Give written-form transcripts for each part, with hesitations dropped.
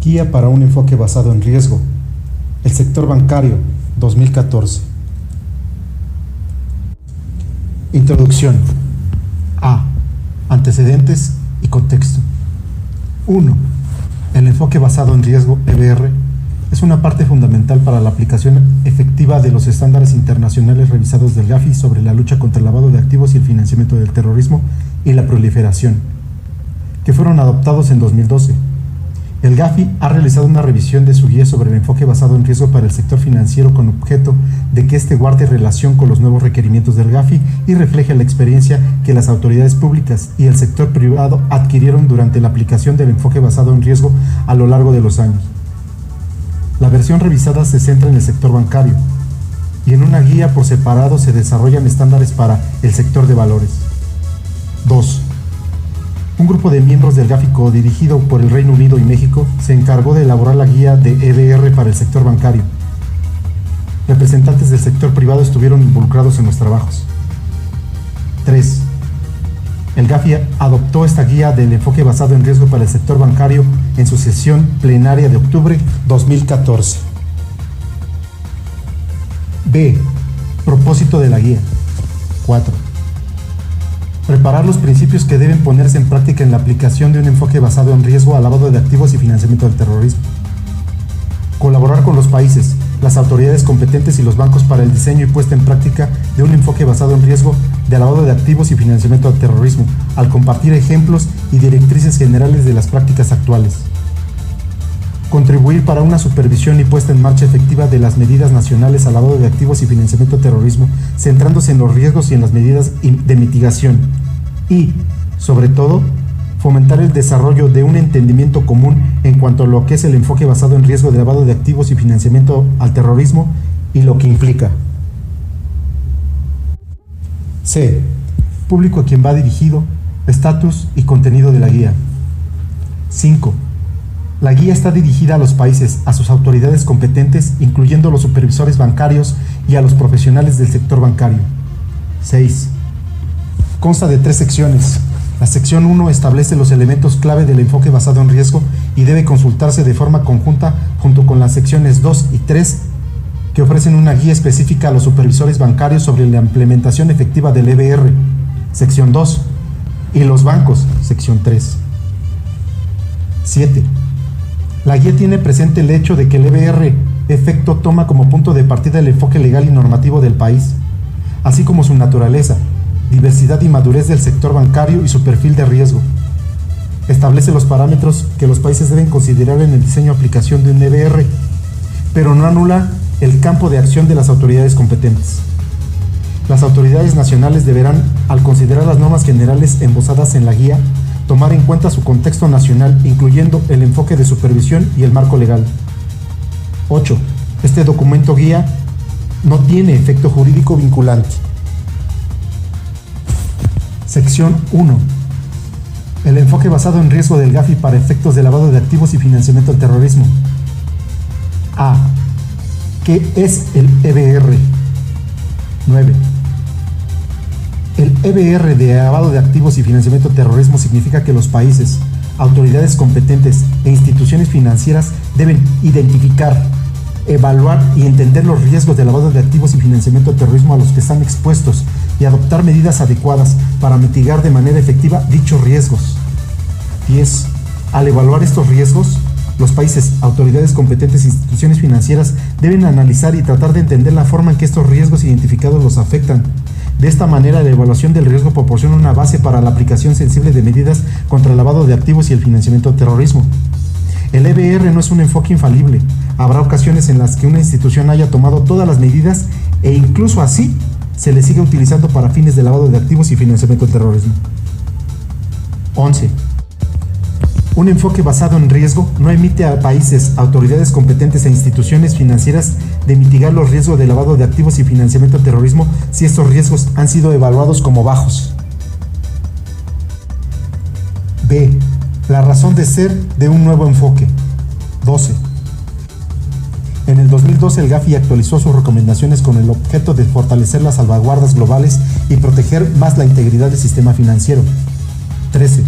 Guía para un enfoque basado en riesgo. El sector bancario, 2014. Introducción. A. Antecedentes y contexto. 1. El enfoque basado en riesgo, EBR, es una parte fundamental para la aplicación efectiva de los estándares internacionales revisados del GAFI sobre la lucha contra el lavado de activos y el financiamiento del terrorismo y la proliferación, que fueron adoptados en 2012. El GAFI ha realizado una revisión de su guía sobre el enfoque basado en riesgo para el sector financiero con objeto de que éste guarde relación con los nuevos requerimientos del GAFI y refleje la experiencia que las autoridades públicas y el sector privado adquirieron durante la aplicación del enfoque basado en riesgo a lo largo de los años. La versión revisada se centra en el sector bancario y en una guía por separado se desarrollan estándares para el sector de valores. 2. Un grupo de miembros del GAFI dirigido por el Reino Unido y México se encargó de elaborar la guía de EBR para el sector bancario. Representantes del sector privado estuvieron involucrados en los trabajos. 3. El GAFI adoptó esta guía del enfoque basado en riesgo para el sector bancario en su sesión plenaria de octubre 2014. B. Propósito de la guía. 4. Preparar los principios que deben ponerse en práctica en la aplicación de un enfoque basado en riesgo al lavado de activos y financiamiento del terrorismo. Colaborar con los países, las autoridades competentes y los bancos para el diseño y puesta en práctica de un enfoque basado en riesgo de lavado de activos y financiamiento del terrorismo, al compartir ejemplos y directrices generales de las prácticas actuales. Contribuir para una supervisión y puesta en marcha efectiva de las medidas nacionales al lavado de activos y financiamiento del terrorismo, centrándose en los riesgos y en las medidas de mitigación. Y, sobre todo, fomentar el desarrollo de un entendimiento común en cuanto a lo que es el enfoque basado en riesgo de lavado de activos y financiamiento al terrorismo y lo que implica. C. Público a quien va dirigido, estatus y contenido de la guía. 5. La guía está dirigida a los países, a sus autoridades competentes, incluyendo los supervisores bancarios y a los profesionales del sector bancario. 6. Consta de 3 secciones. La sección 1 establece los elementos clave del enfoque basado en riesgo y debe consultarse de forma conjunta junto con las secciones 2 y 3, que ofrecen una guía específica a los supervisores bancarios sobre la implementación efectiva del EBR, sección 2, y los bancos, sección 3. 7. La guía tiene presente el hecho de que el EBR efecto toma como punto de partida el enfoque legal y normativo del país, así como su naturaleza, diversidad y madurez del sector bancario y su perfil de riesgo. Establece los parámetros que los países deben considerar en el diseño y aplicación de un EBR, pero no anula el campo de acción de las autoridades competentes. Las autoridades nacionales deberán, al considerar las normas generales embozadas en la guía, tomar en cuenta su contexto nacional, incluyendo el enfoque de supervisión y el marco legal. 8. Este documento guía no tiene efecto jurídico vinculante. Sección 1. El enfoque basado en riesgo del GAFI para efectos de lavado de activos y financiamiento del terrorismo. A. ¿Qué es el EBR? 9. El EBR de lavado de activos y financiamiento del terrorismo significa que los países, autoridades competentes e instituciones financieras deben identificar, evaluar y entender los riesgos de lavado de activos y financiamiento del terrorismo a los que están expuestos y adoptar medidas adecuadas para mitigar de manera efectiva dichos riesgos. 10. Al evaluar estos riesgos, los países, autoridades competentes e instituciones financieras deben analizar y tratar de entender la forma en que estos riesgos identificados los afectan. De esta manera, la evaluación del riesgo proporciona una base para la aplicación sensible de medidas contra el lavado de activos y el financiamiento del terrorismo. El EBR no es un enfoque infalible. Habrá ocasiones en las que una institución haya tomado todas las medidas e incluso así se le sigue utilizando para fines de lavado de activos y financiamiento del terrorismo. 11. Un enfoque basado en riesgo no emite a países, autoridades competentes e instituciones financieras de mitigar los riesgos de lavado de activos y financiamiento del terrorismo si estos riesgos han sido evaluados como bajos. B. La razón de ser de un nuevo enfoque. 12. En el 2012 el GAFI actualizó sus recomendaciones con el objeto de fortalecer las salvaguardas globales y proteger más la integridad del sistema financiero. 13.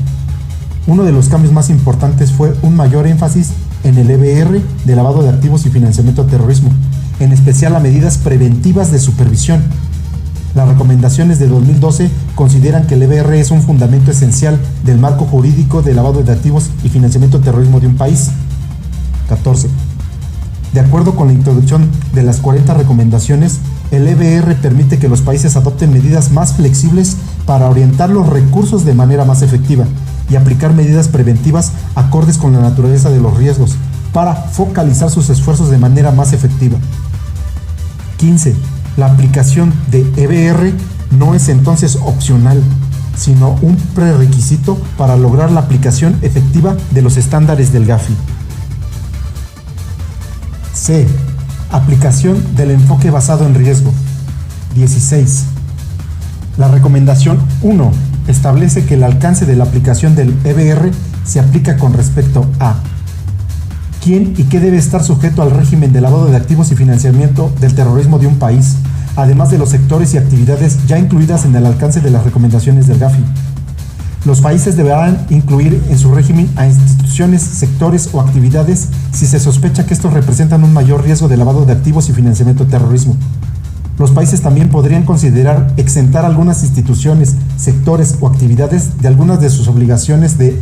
Uno de los cambios más importantes fue un mayor énfasis en el EBR de lavado de activos y financiamiento al terrorismo, en especial a medidas preventivas de supervisión. Las recomendaciones de 2012 consideran que el EBR es un fundamento esencial del marco jurídico de lavado de activos y financiamiento al terrorismo de un país. 14. De acuerdo con la introducción de las 40 recomendaciones, el EBR permite que los países adopten medidas más flexibles para orientar los recursos de manera más efectiva y aplicar medidas preventivas acordes con la naturaleza de los riesgos para focalizar sus esfuerzos de manera más efectiva. 15. La aplicación de EBR no es entonces opcional, sino un prerequisito para lograr la aplicación efectiva de los estándares del GAFI. C. Aplicación del enfoque basado en riesgo. 16. La recomendación 1 establece que el alcance de la aplicación del EBR se aplica con respecto a quién y qué debe estar sujeto al régimen de lavado de activos y financiamiento del terrorismo de un país, además de los sectores y actividades ya incluidas en el alcance de las recomendaciones del GAFI. Los países deberán incluir en su régimen a instituciones, sectores o actividades si se sospecha que estos representan un mayor riesgo de lavado de activos y financiamiento del terrorismo. Los países también podrían considerar exentar algunas instituciones, sectores o actividades de algunas de sus obligaciones de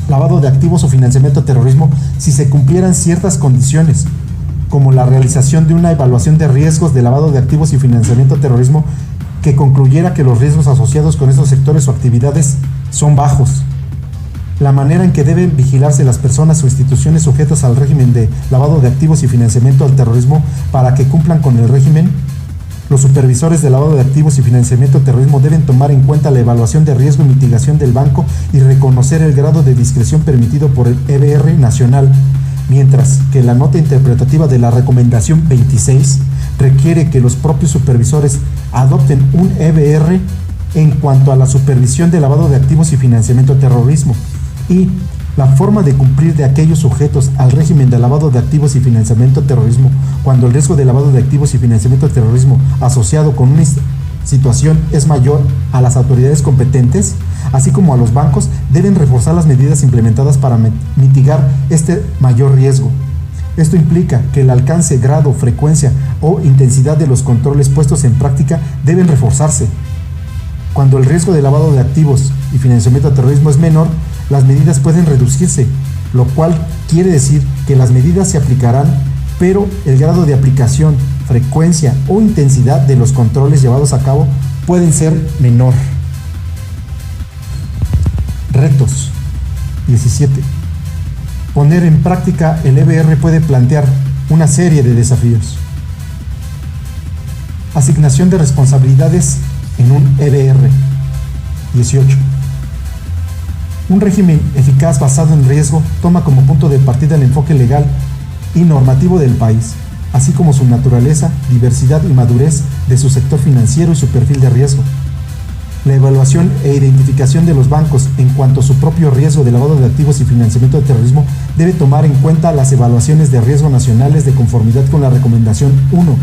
lavado de activos o financiamiento del terrorismo si se cumplieran ciertas condiciones, como la realización de una evaluación de riesgos de lavado de activos y financiamiento del terrorismo que concluyera que los riesgos asociados con estos sectores o actividades son bajos. La manera en que deben vigilarse las personas o instituciones sujetas al régimen de lavado de activos y financiamiento al terrorismo para que cumplan con el régimen. Los supervisores de lavado de activos y financiamiento al terrorismo deben tomar en cuenta la evaluación de riesgo y mitigación del banco y reconocer el grado de discreción permitido por el EBR nacional, mientras que la nota interpretativa de la recomendación 26 requiere que los propios supervisores adopten un EBR en cuanto a la supervisión de lavado de activos y financiamiento al terrorismo y la forma de cumplir de aquellos sujetos al régimen de lavado de activos y financiamiento al terrorismo cuando el riesgo de lavado de activos y financiamiento al terrorismo asociado con una situación es mayor a las autoridades competentes, así como a los bancos, deben reforzar las medidas implementadas para mitigar este mayor riesgo. Esto implica que el alcance, grado, frecuencia o intensidad de los controles puestos en práctica deben reforzarse. Cuando el riesgo de lavado de activos y financiamiento al terrorismo es menor, las medidas pueden reducirse, lo cual quiere decir que las medidas se aplicarán, pero el grado de aplicación, frecuencia o intensidad de los controles llevados a cabo pueden ser menor. Retos. 17. Poner en práctica el EBR puede plantear una serie de desafíos. Asignación de responsabilidades en un EBR. 18. Un régimen eficaz basado en riesgo toma como punto de partida el enfoque legal y normativo del país, así como su naturaleza, diversidad y madurez de su sector financiero y su perfil de riesgo. La evaluación e identificación de los bancos en cuanto a su propio riesgo de lavado de activos y financiamiento del terrorismo debe tomar en cuenta las evaluaciones de riesgo nacionales de conformidad con la recomendación 1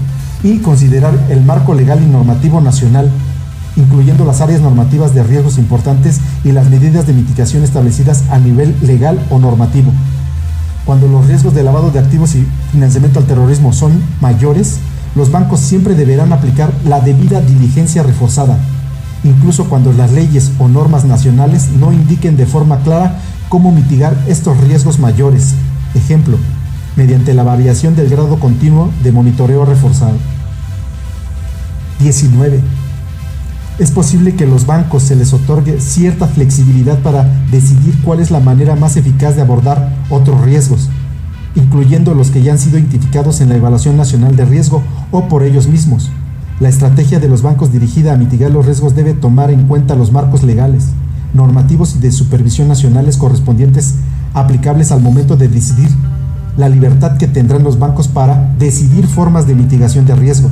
y considerar el marco legal y normativo nacional, incluyendo las áreas normativas de riesgos importantes y las medidas de mitigación establecidas a nivel legal o normativo. Cuando los riesgos de lavado de activos y financiamiento al terrorismo son mayores, los bancos siempre deberán aplicar la debida diligencia reforzada, incluso cuando las leyes o normas nacionales no indiquen de forma clara cómo mitigar estos riesgos mayores. Ejemplo, mediante la variación del grado continuo de monitoreo reforzado. 19. Es posible que a los bancos se les otorgue cierta flexibilidad para decidir cuál es la manera más eficaz de abordar otros riesgos, incluyendo los que ya han sido identificados en la evaluación nacional de riesgo o por ellos mismos. La estrategia de los bancos dirigida a mitigar los riesgos debe tomar en cuenta los marcos legales, normativos y de supervisión nacionales correspondientes aplicables al momento de decidir, la libertad que tendrán los bancos para decidir formas de mitigación de riesgo.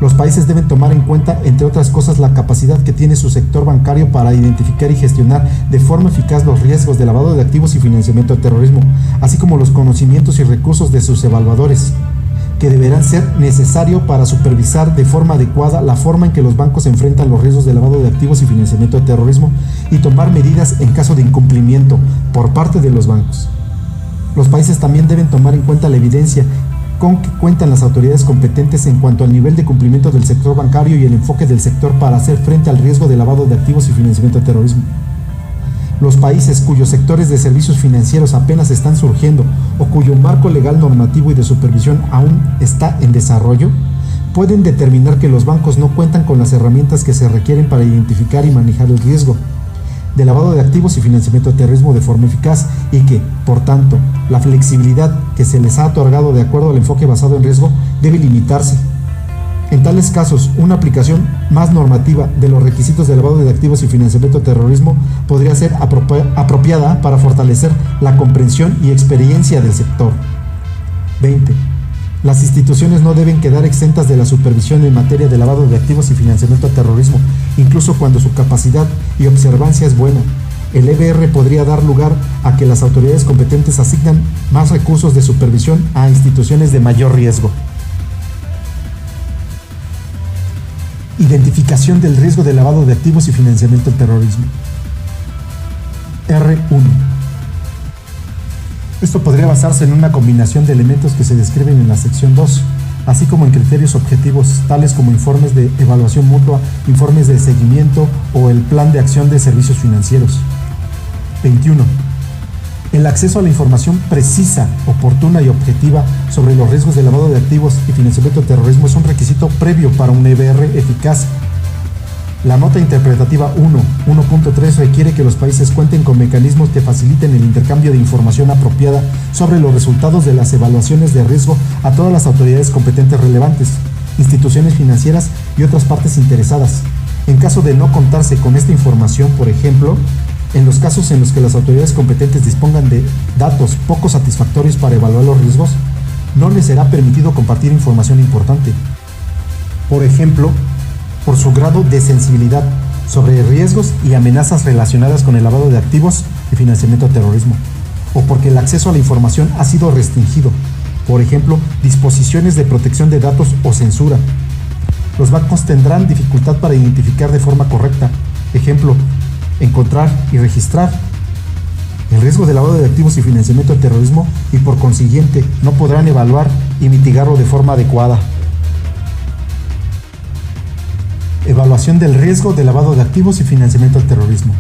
Los países deben tomar en cuenta, entre otras cosas, la capacidad que tiene su sector bancario para identificar y gestionar de forma eficaz los riesgos de lavado de activos y financiamiento del terrorismo, así como los conocimientos y recursos de sus evaluadores, que deberán ser necesarios para supervisar de forma adecuada la forma en que los bancos enfrentan los riesgos de lavado de activos y financiamiento del terrorismo y tomar medidas en caso de incumplimiento por parte de los bancos. Los países también deben tomar en cuenta la evidencia con que cuentan las autoridades competentes en cuanto al nivel de cumplimiento del sector bancario y el enfoque del sector para hacer frente al riesgo de lavado de activos y financiamiento de terrorismo. Los países cuyos sectores de servicios financieros apenas están surgiendo o cuyo marco legal normativo y de supervisión aún está en desarrollo, pueden determinar que los bancos no cuentan con las herramientas que se requieren para identificar y manejar el riesgo de lavado de activos y financiamiento de terrorismo de forma eficaz y que, por tanto, la flexibilidad que se les ha otorgado de acuerdo al enfoque basado en riesgo debe limitarse. En tales casos, una aplicación más normativa de los requisitos de lavado de activos y financiamiento de terrorismo podría ser apropiada para fortalecer la comprensión y experiencia del sector. 20. Las instituciones no deben quedar exentas de la supervisión en materia de lavado de activos y financiamiento de terrorismo, incluso cuando su capacidad y observancia es buena. El EBR podría dar lugar a que las autoridades competentes asignan más recursos de supervisión a instituciones de mayor riesgo. Identificación del riesgo de lavado de activos y financiamiento del terrorismo. R1. Esto podría basarse en una combinación de elementos que se describen en la sección 2, así como en criterios objetivos, tales como informes de evaluación mutua, informes de seguimiento o el plan de acción de servicios financieros. 21. El acceso a la información precisa, oportuna y objetiva sobre los riesgos de lavado de activos y financiamiento de terrorismo es un requisito previo para un EBR eficaz. La nota interpretativa 1.3 requiere que los países cuenten con mecanismos que faciliten el intercambio de información apropiada sobre los resultados de las evaluaciones de riesgo a todas las autoridades competentes relevantes, instituciones financieras y otras partes interesadas. En caso de no contarse con esta información, por ejemplo, en los casos en los que las autoridades competentes dispongan de datos poco satisfactorios para evaluar los riesgos, no les será permitido compartir información importante. Por ejemplo, por su grado de sensibilidad sobre riesgos y amenazas relacionadas con el lavado de activos y financiamiento de terrorismo, o porque el acceso a la información ha sido restringido, por ejemplo, disposiciones de protección de datos o censura. Los bancos tendrán dificultad para identificar de forma correcta, ejemplo, encontrar y registrar el riesgo de lavado de activos y financiamiento de terrorismo y por consiguiente no podrán evaluar y mitigarlo de forma adecuada. Evaluación del riesgo de lavado de activos y financiamiento del terrorismo.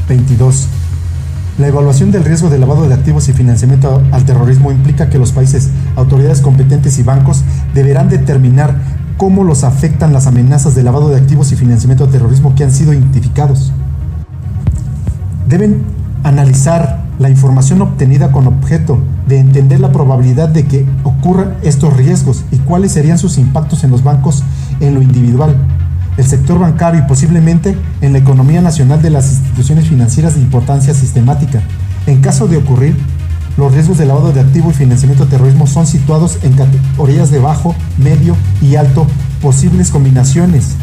22. La evaluación del riesgo de lavado de activos y financiamiento al terrorismo implica que los países, autoridades competentes y bancos deberán determinar cómo los afectan las amenazas de lavado de activos y financiamiento del terrorismo que han sido identificados. Deben analizar la información obtenida con objeto de entender la probabilidad de que ocurran estos riesgos y cuáles serían sus impactos en los bancos en lo individual, el sector bancario y posiblemente en la economía nacional de las instituciones financieras de importancia sistemática. En caso de ocurrir, los riesgos de lavado de activo y financiamiento de terrorismo son situados en categorías de bajo, medio y alto, posibles combinaciones.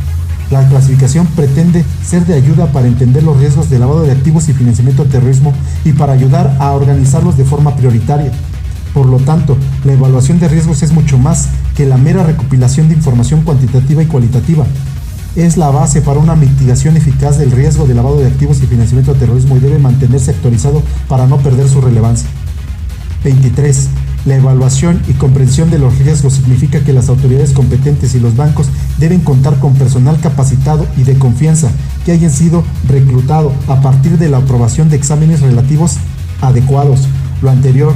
La clasificación pretende ser de ayuda para entender los riesgos de lavado de activos y financiamiento de terrorismo y para ayudar a organizarlos de forma prioritaria. Por lo tanto, la evaluación de riesgos es mucho más que la mera recopilación de información cuantitativa y cualitativa. Es la base para una mitigación eficaz del riesgo de lavado de activos y financiamiento de terrorismo y debe mantenerse actualizado para no perder su relevancia. 23. La evaluación y comprensión de los riesgos significa que las autoridades competentes y los bancos deben contar con personal capacitado y de confianza que hayan sido reclutado a partir de la aprobación de exámenes relativos adecuados. Lo anterior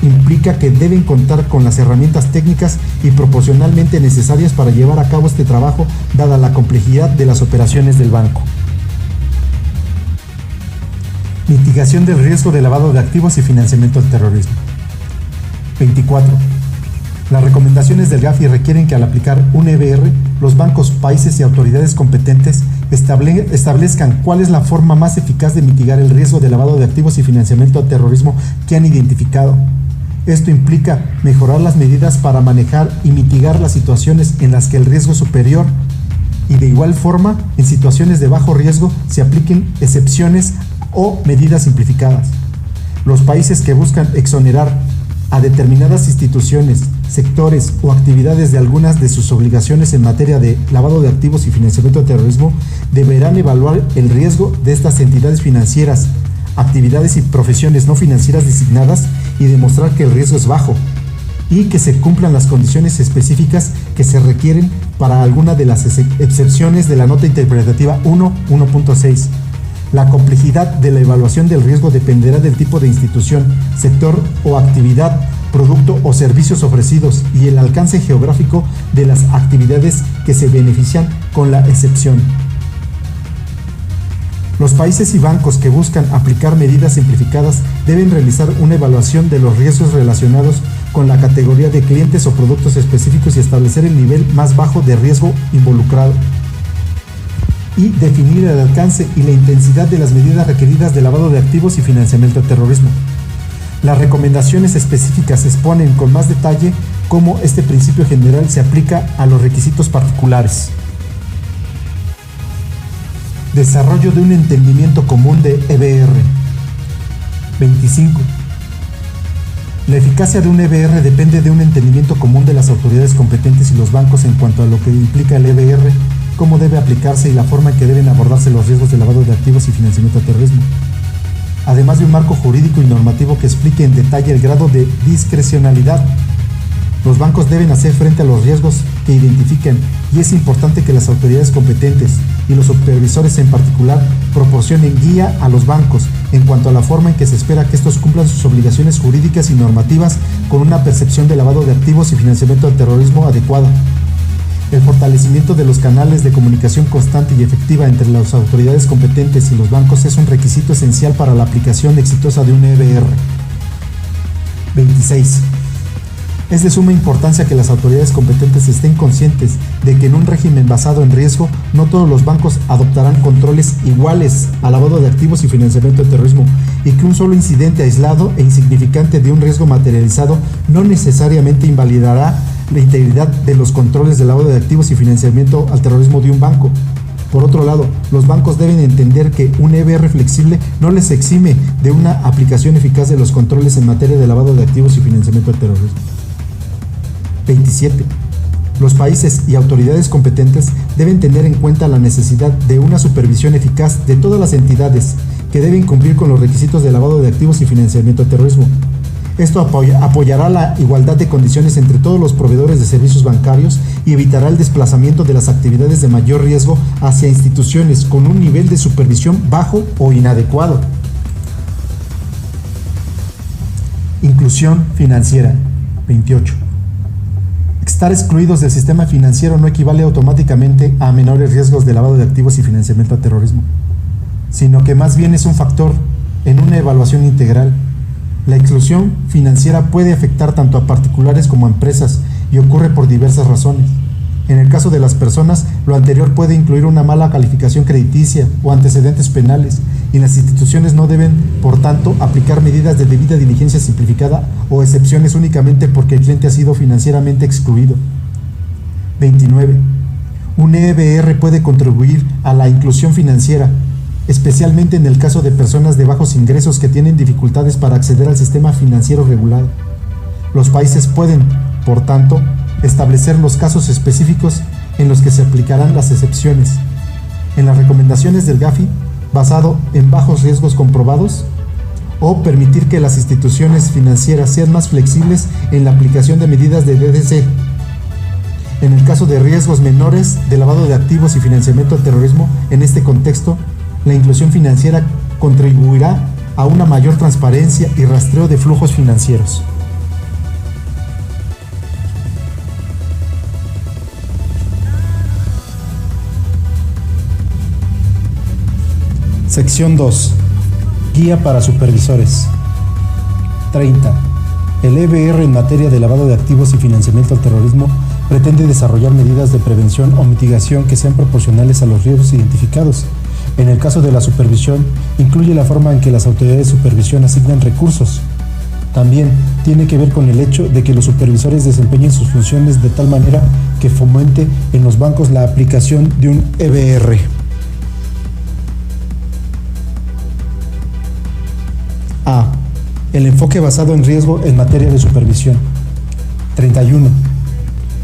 implica que deben contar con las herramientas técnicas y proporcionalmente necesarias para llevar a cabo este trabajo, dada la complejidad de las operaciones del banco. Mitigación del riesgo de lavado de activos y financiamiento del terrorismo. 24. Las recomendaciones del GAFI requieren que al aplicar un EBR, los bancos, países y autoridades competentes establezcan cuál es la forma más eficaz de mitigar el riesgo de lavado de activos y financiamiento al terrorismo que han identificado. Esto implica mejorar las medidas para manejar y mitigar las situaciones en las que el riesgo es superior y de igual forma, en situaciones de bajo riesgo se apliquen excepciones o medidas simplificadas. Los países que buscan exonerar a determinadas instituciones, sectores o actividades de algunas de sus obligaciones en materia de lavado de activos y financiamiento de terrorismo deberán evaluar el riesgo de estas entidades financieras, actividades y profesiones no financieras designadas y demostrar que el riesgo es bajo y que se cumplan las condiciones específicas que se requieren para alguna de las excepciones de la nota interpretativa 1.6. La complejidad de la evaluación del riesgo dependerá del tipo de institución, sector o actividad, producto o servicios ofrecidos y el alcance geográfico de las actividades que se benefician con la excepción. Los países y bancos que buscan aplicar medidas simplificadas deben realizar una evaluación de los riesgos relacionados con la categoría de clientes o productos específicos y establecer el nivel más bajo de riesgo involucrado y definir el alcance y la intensidad de las medidas requeridas de lavado de activos y financiamiento al terrorismo. Las recomendaciones específicas exponen con más detalle cómo este principio general se aplica a los requisitos particulares. Desarrollo de un entendimiento común de EBR. 25. La eficacia de un EBR depende de un entendimiento común de las autoridades competentes y los bancos en cuanto a lo que implica el EBR, cómo debe aplicarse y la forma en que deben abordarse los riesgos de lavado de activos y financiamiento al terrorismo, además de un marco jurídico y normativo que explique en detalle el grado de discrecionalidad. Los bancos deben hacer frente a los riesgos que identifiquen y es importante que las autoridades competentes y los supervisores en particular proporcionen guía a los bancos en cuanto a la forma en que se espera que estos cumplan sus obligaciones jurídicas y normativas con una percepción de lavado de activos y financiamiento al terrorismo adecuada. El fortalecimiento de los canales de comunicación constante y efectiva entre las autoridades competentes y los bancos es un requisito esencial para la aplicación exitosa de un EBR. 26. Es de suma importancia que las autoridades competentes estén conscientes de que en un régimen basado en riesgo, no todos los bancos adoptarán controles iguales al lavado de activos y financiamiento del terrorismo, y que un solo incidente aislado e insignificante de un riesgo materializado no necesariamente invalidará la integridad de los controles de lavado de activos y financiamiento al terrorismo de un banco. Por otro lado, los bancos deben entender que un EBR flexible no les exime de una aplicación eficaz de los controles en materia de lavado de activos y financiamiento al terrorismo. 27. Los países y autoridades competentes deben tener en cuenta la necesidad de una supervisión eficaz de todas las entidades que deben cumplir con los requisitos de lavado de activos y financiamiento al terrorismo. Esto apoyará la igualdad de condiciones entre todos los proveedores de servicios bancarios y evitará el desplazamiento de las actividades de mayor riesgo hacia instituciones con un nivel de supervisión bajo o inadecuado. Inclusión financiera. 28. Estar excluidos del sistema financiero no equivale automáticamente a menores riesgos de lavado de activos y financiamiento al terrorismo, sino que más bien es un factor en una evaluación integral. La exclusión financiera puede afectar tanto a particulares como a empresas y ocurre por diversas razones. En el caso de las personas, lo anterior puede incluir una mala calificación crediticia o antecedentes penales, y las instituciones no deben, por tanto, aplicar medidas de debida diligencia simplificada o excepciones únicamente porque el cliente ha sido financieramente excluido. 29. Un EBR puede contribuir a la inclusión financiera, especialmente en el caso de personas de bajos ingresos que tienen dificultades para acceder al sistema financiero regulado. Los países pueden, por tanto, establecer los casos específicos en los que se aplicarán las excepciones. En las recomendaciones del GAFI, basado en bajos riesgos comprobados, o permitir que las instituciones financieras sean más flexibles en la aplicación de medidas de DDC. En el caso de riesgos menores de lavado de activos y financiamiento al terrorismo, en este contexto, la inclusión financiera contribuirá a una mayor transparencia y rastreo de flujos financieros. Sección 2. Guía para supervisores. 30. El EBR en materia de lavado de activos y financiamiento al terrorismo pretende desarrollar medidas de prevención o mitigación que sean proporcionales a los riesgos identificados. En el caso de la supervisión, incluye la forma en que las autoridades de supervisión asignan recursos. También tiene que ver con el hecho de que los supervisores desempeñen sus funciones de tal manera que fomente en los bancos la aplicación de un EBR. A. El enfoque basado en riesgo en materia de supervisión. 31.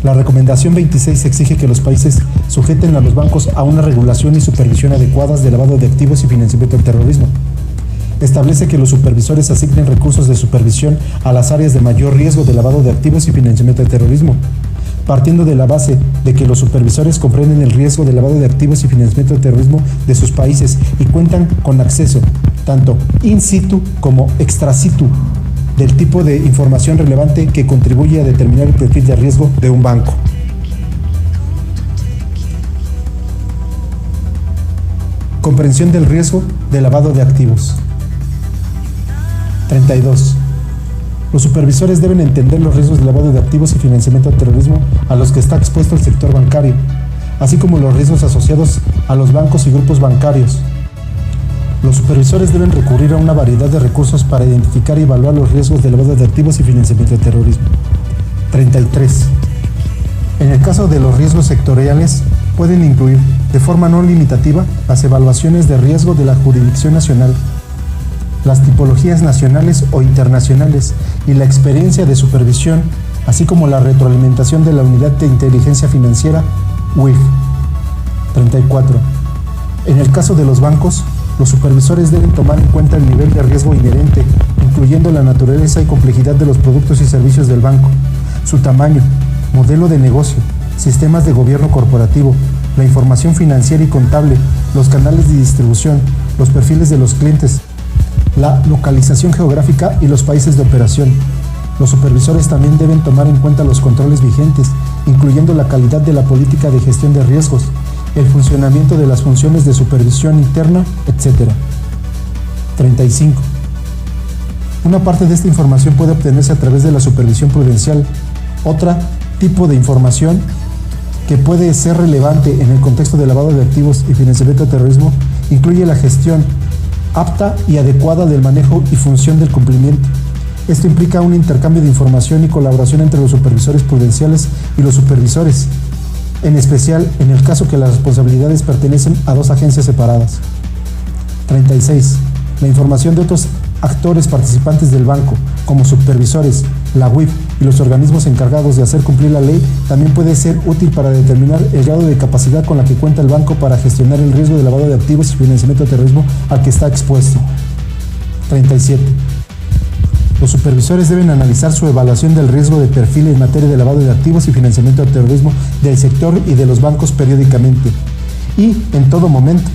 La recomendación 26 exige que los países sujeten a los bancos a una regulación y supervisión adecuadas de lavado de activos y financiamiento del terrorismo. establece que los supervisores asignen recursos de supervisión a las áreas de mayor riesgo de lavado de activos y financiamiento del terrorismo, partiendo de la base de que los supervisores comprenden el riesgo de lavado de activos y financiamiento del terrorismo de sus países y cuentan con acceso, tanto in situ como extra situ, del tipo de información relevante que contribuye a determinar el perfil de riesgo de un banco. Comprensión del riesgo de lavado de activos. 32. Los supervisores deben entender los riesgos de lavado de activos y financiamiento del terrorismo a los que está expuesto el sector bancario, así como los riesgos asociados a los bancos y grupos bancarios. Los supervisores deben recurrir a una variedad de recursos para identificar y evaluar los riesgos de lavado de activos y financiamiento del terrorismo. 33. En el caso de los riesgos sectoriales, pueden incluir, de forma no limitativa, las evaluaciones de riesgo de la jurisdicción nacional, las tipologías nacionales o internacionales y la experiencia de supervisión, así como la retroalimentación de la Unidad de Inteligencia Financiera, UIF. 34. En el caso de los bancos, los supervisores deben tomar en cuenta el nivel de riesgo inherente, incluyendo la naturaleza y complejidad de los productos y servicios del banco, su tamaño, modelo de negocio, sistemas de gobierno corporativo, la información financiera y contable, los canales de distribución, los perfiles de los clientes, la localización geográfica y los países de operación. Los supervisores también deben tomar en cuenta los controles vigentes, incluyendo la calidad de la política de gestión de riesgos, el funcionamiento de las funciones de supervisión interna, etc. 35. Una parte de esta información puede obtenerse a través de la supervisión prudencial. Otra tipo de información que puede ser relevante en el contexto de lavado de activos y financiamiento de terrorismo incluye la gestión apta y adecuada del manejo y función del cumplimiento. Esto implica un intercambio de información y colaboración entre los supervisores prudenciales y los supervisores, en especial en el caso que las responsabilidades pertenecen a dos agencias separadas. 36. La información de otros actores participantes del banco, como supervisores, la UIF y los organismos encargados de hacer cumplir la ley, también puede ser útil para determinar el grado de capacidad con la que cuenta el banco para gestionar el riesgo de lavado de activos y financiamiento de terrorismo al que está expuesto. 37. Los supervisores deben analizar su evaluación del riesgo de perfil en materia de lavado de activos y financiamiento del terrorismo del sector y de los bancos periódicamente y en todo momento,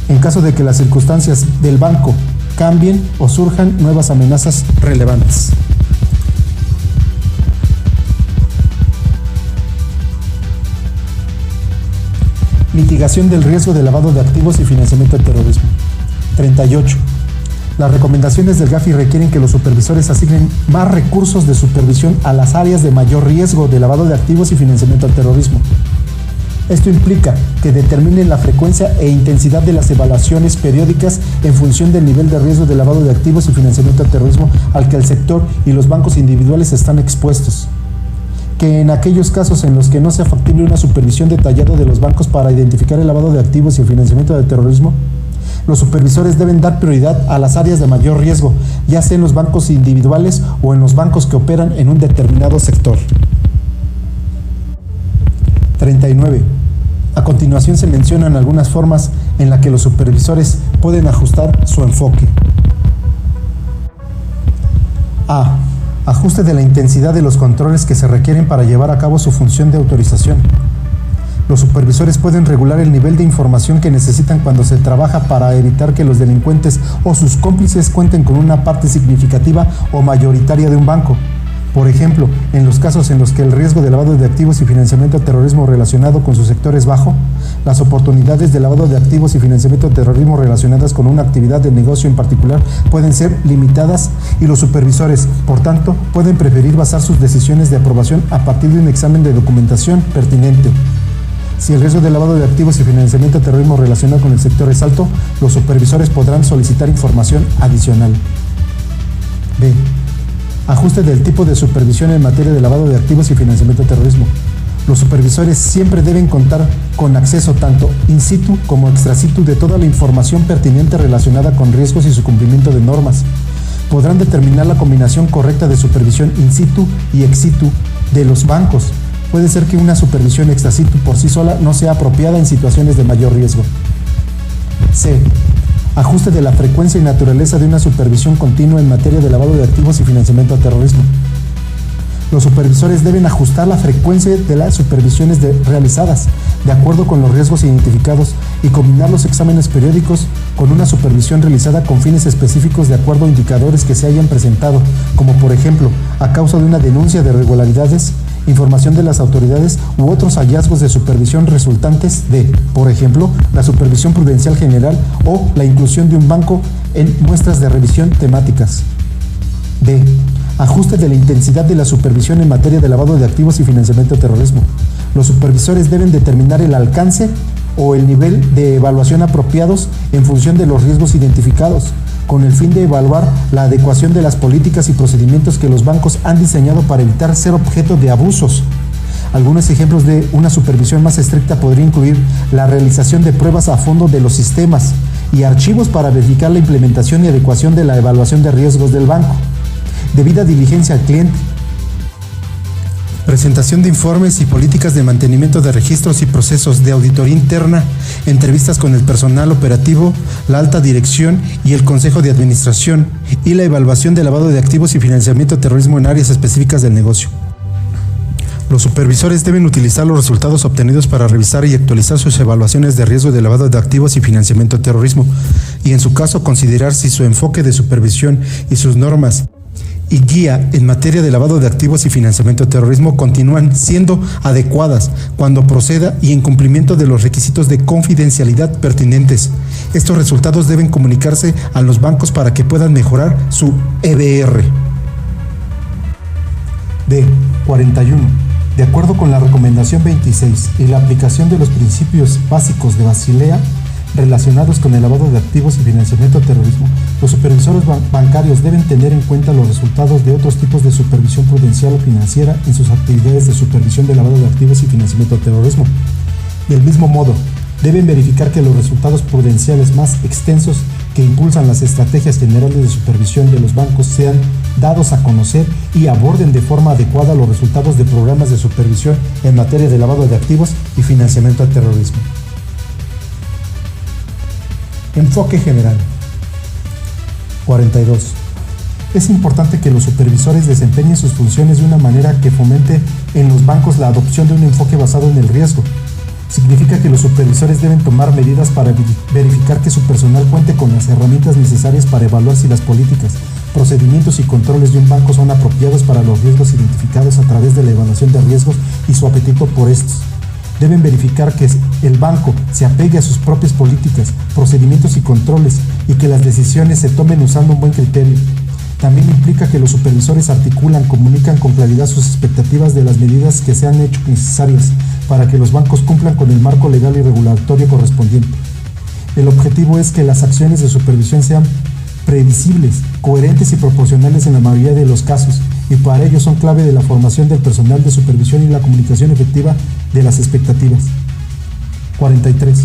en caso de que las circunstancias del banco cambien o surjan nuevas amenazas relevantes. Mitigación del riesgo de lavado de activos y financiamiento del terrorismo. 38. Las recomendaciones del GAFI requieren que los supervisores asignen más recursos de supervisión a las áreas de mayor riesgo de lavado de activos y financiamiento al terrorismo. Esto implica que determinen la frecuencia e intensidad de las evaluaciones periódicas en función del nivel de riesgo de lavado de activos y financiamiento al terrorismo al que el sector y los bancos individuales están expuestos. Que en aquellos casos en los que no sea factible una supervisión detallada de los bancos para identificar el lavado de activos y el financiamiento del terrorismo, los supervisores deben dar prioridad a las áreas de mayor riesgo, ya sea en los bancos individuales o en los bancos que operan en un determinado sector. 39. A continuación se mencionan algunas formas en las que los supervisores pueden ajustar su enfoque. A. Ajuste de la intensidad de los controles que se requieren para llevar a cabo su función de autorización. Los supervisores pueden regular el nivel de información que necesitan cuando se trabaja para evitar que los delincuentes o sus cómplices cuenten con una parte significativa o mayoritaria de un banco. Por ejemplo, en los casos en los que el riesgo de lavado de activos y financiamiento al terrorismo relacionado con su sector es bajo, las oportunidades de lavado de activos y financiamiento al terrorismo relacionadas con una actividad de negocio en particular pueden ser limitadas y los supervisores, por tanto, pueden preferir basar sus decisiones de aprobación a partir de un examen de documentación pertinente. Si el riesgo de lavado de activos y financiamiento al terrorismo relacionado con el sector es alto, los supervisores podrán solicitar información adicional. B. Ajuste del tipo de supervisión en materia de lavado de activos y financiamiento al terrorismo. Los supervisores siempre deben contar con acceso tanto in situ como extra situ de toda la información pertinente relacionada con riesgos y su cumplimiento de normas. Podrán determinar la combinación correcta de supervisión in situ y ex situ de los bancos. Puede ser que una supervisión extra situ por sí sola no sea apropiada en situaciones de mayor riesgo. C. Ajuste de la frecuencia y naturaleza de una supervisión continua en materia de lavado de activos y financiamiento al terrorismo. Los supervisores deben ajustar la frecuencia de las supervisiones realizadas de acuerdo con los riesgos identificados y combinar los exámenes periódicos con una supervisión realizada con fines específicos de acuerdo a indicadores que se hayan presentado, como por ejemplo, a causa de una denuncia de irregularidades, información de las autoridades u otros hallazgos de supervisión resultantes de, por ejemplo, la supervisión prudencial general o la inclusión de un banco en muestras de revisión temáticas. D. Ajuste de la intensidad de la supervisión en materia de lavado de activos y financiamiento de terrorismo. Los supervisores deben determinar el alcance o el nivel de evaluación apropiados en función de los riesgos identificados, con el fin de evaluar la adecuación de las políticas y procedimientos que los bancos han diseñado para evitar ser objeto de abusos. Algunos ejemplos de una supervisión más estricta podría incluir la realización de pruebas a fondo de los sistemas y archivos para verificar la implementación y adecuación de la evaluación de riesgos del banco, debida diligencia al cliente, presentación de informes y políticas de mantenimiento de registros y procesos de auditoría interna, entrevistas con el personal operativo, la alta dirección y el consejo de administración, y la evaluación de lavado de activos y financiamiento de terrorismo en áreas específicas del negocio. Los supervisores deben utilizar los resultados obtenidos para revisar y actualizar sus evaluaciones de riesgo de lavado de activos y financiamiento de terrorismo, y en su caso considerar si su enfoque de supervisión y sus normas y guía en materia de lavado de activos y financiamiento de terrorismo continúan siendo adecuadas cuando proceda y en cumplimiento de los requisitos de confidencialidad pertinentes. Estos resultados deben comunicarse a los bancos para que puedan mejorar su EBR. D. 41. De acuerdo con la recomendación 26 y la aplicación de los principios básicos de Basilea relacionados con el lavado de activos y financiamiento de terrorismo, los supervisores bancarios deben tener en cuenta los resultados de otros tipos de supervisión prudencial o financiera en sus actividades de supervisión de lavado de activos y financiamiento de terrorismo. Del mismo modo, deben verificar que los resultados prudenciales más extensos que impulsan las estrategias generales de supervisión de los bancos sean dados a conocer y aborden de forma adecuada los resultados de programas de supervisión en materia de lavado de activos y financiamiento de terrorismo. Enfoque general. 42. Es importante que los supervisores desempeñen sus funciones de una manera que fomente en los bancos la adopción de un enfoque basado en el riesgo. Significa que los supervisores deben tomar medidas para verificar que su personal cuente con las herramientas necesarias para evaluar si las políticas, procedimientos y controles de un banco son apropiados para los riesgos identificados a través de la evaluación de riesgos y su apetito por estos. Deben verificar que el banco se apegue a sus propias políticas, procedimientos y controles y que las decisiones se tomen usando un buen criterio. También implica que los supervisores comunican con claridad sus expectativas de las medidas que sean hecho necesarias para que los bancos cumplan con el marco legal y regulatorio correspondiente. El objetivo es que las acciones de supervisión sean previsibles, coherentes y proporcionales en la mayoría de los casos, y para ello son clave de la formación del personal de supervisión y la comunicación efectiva de las expectativas. 43.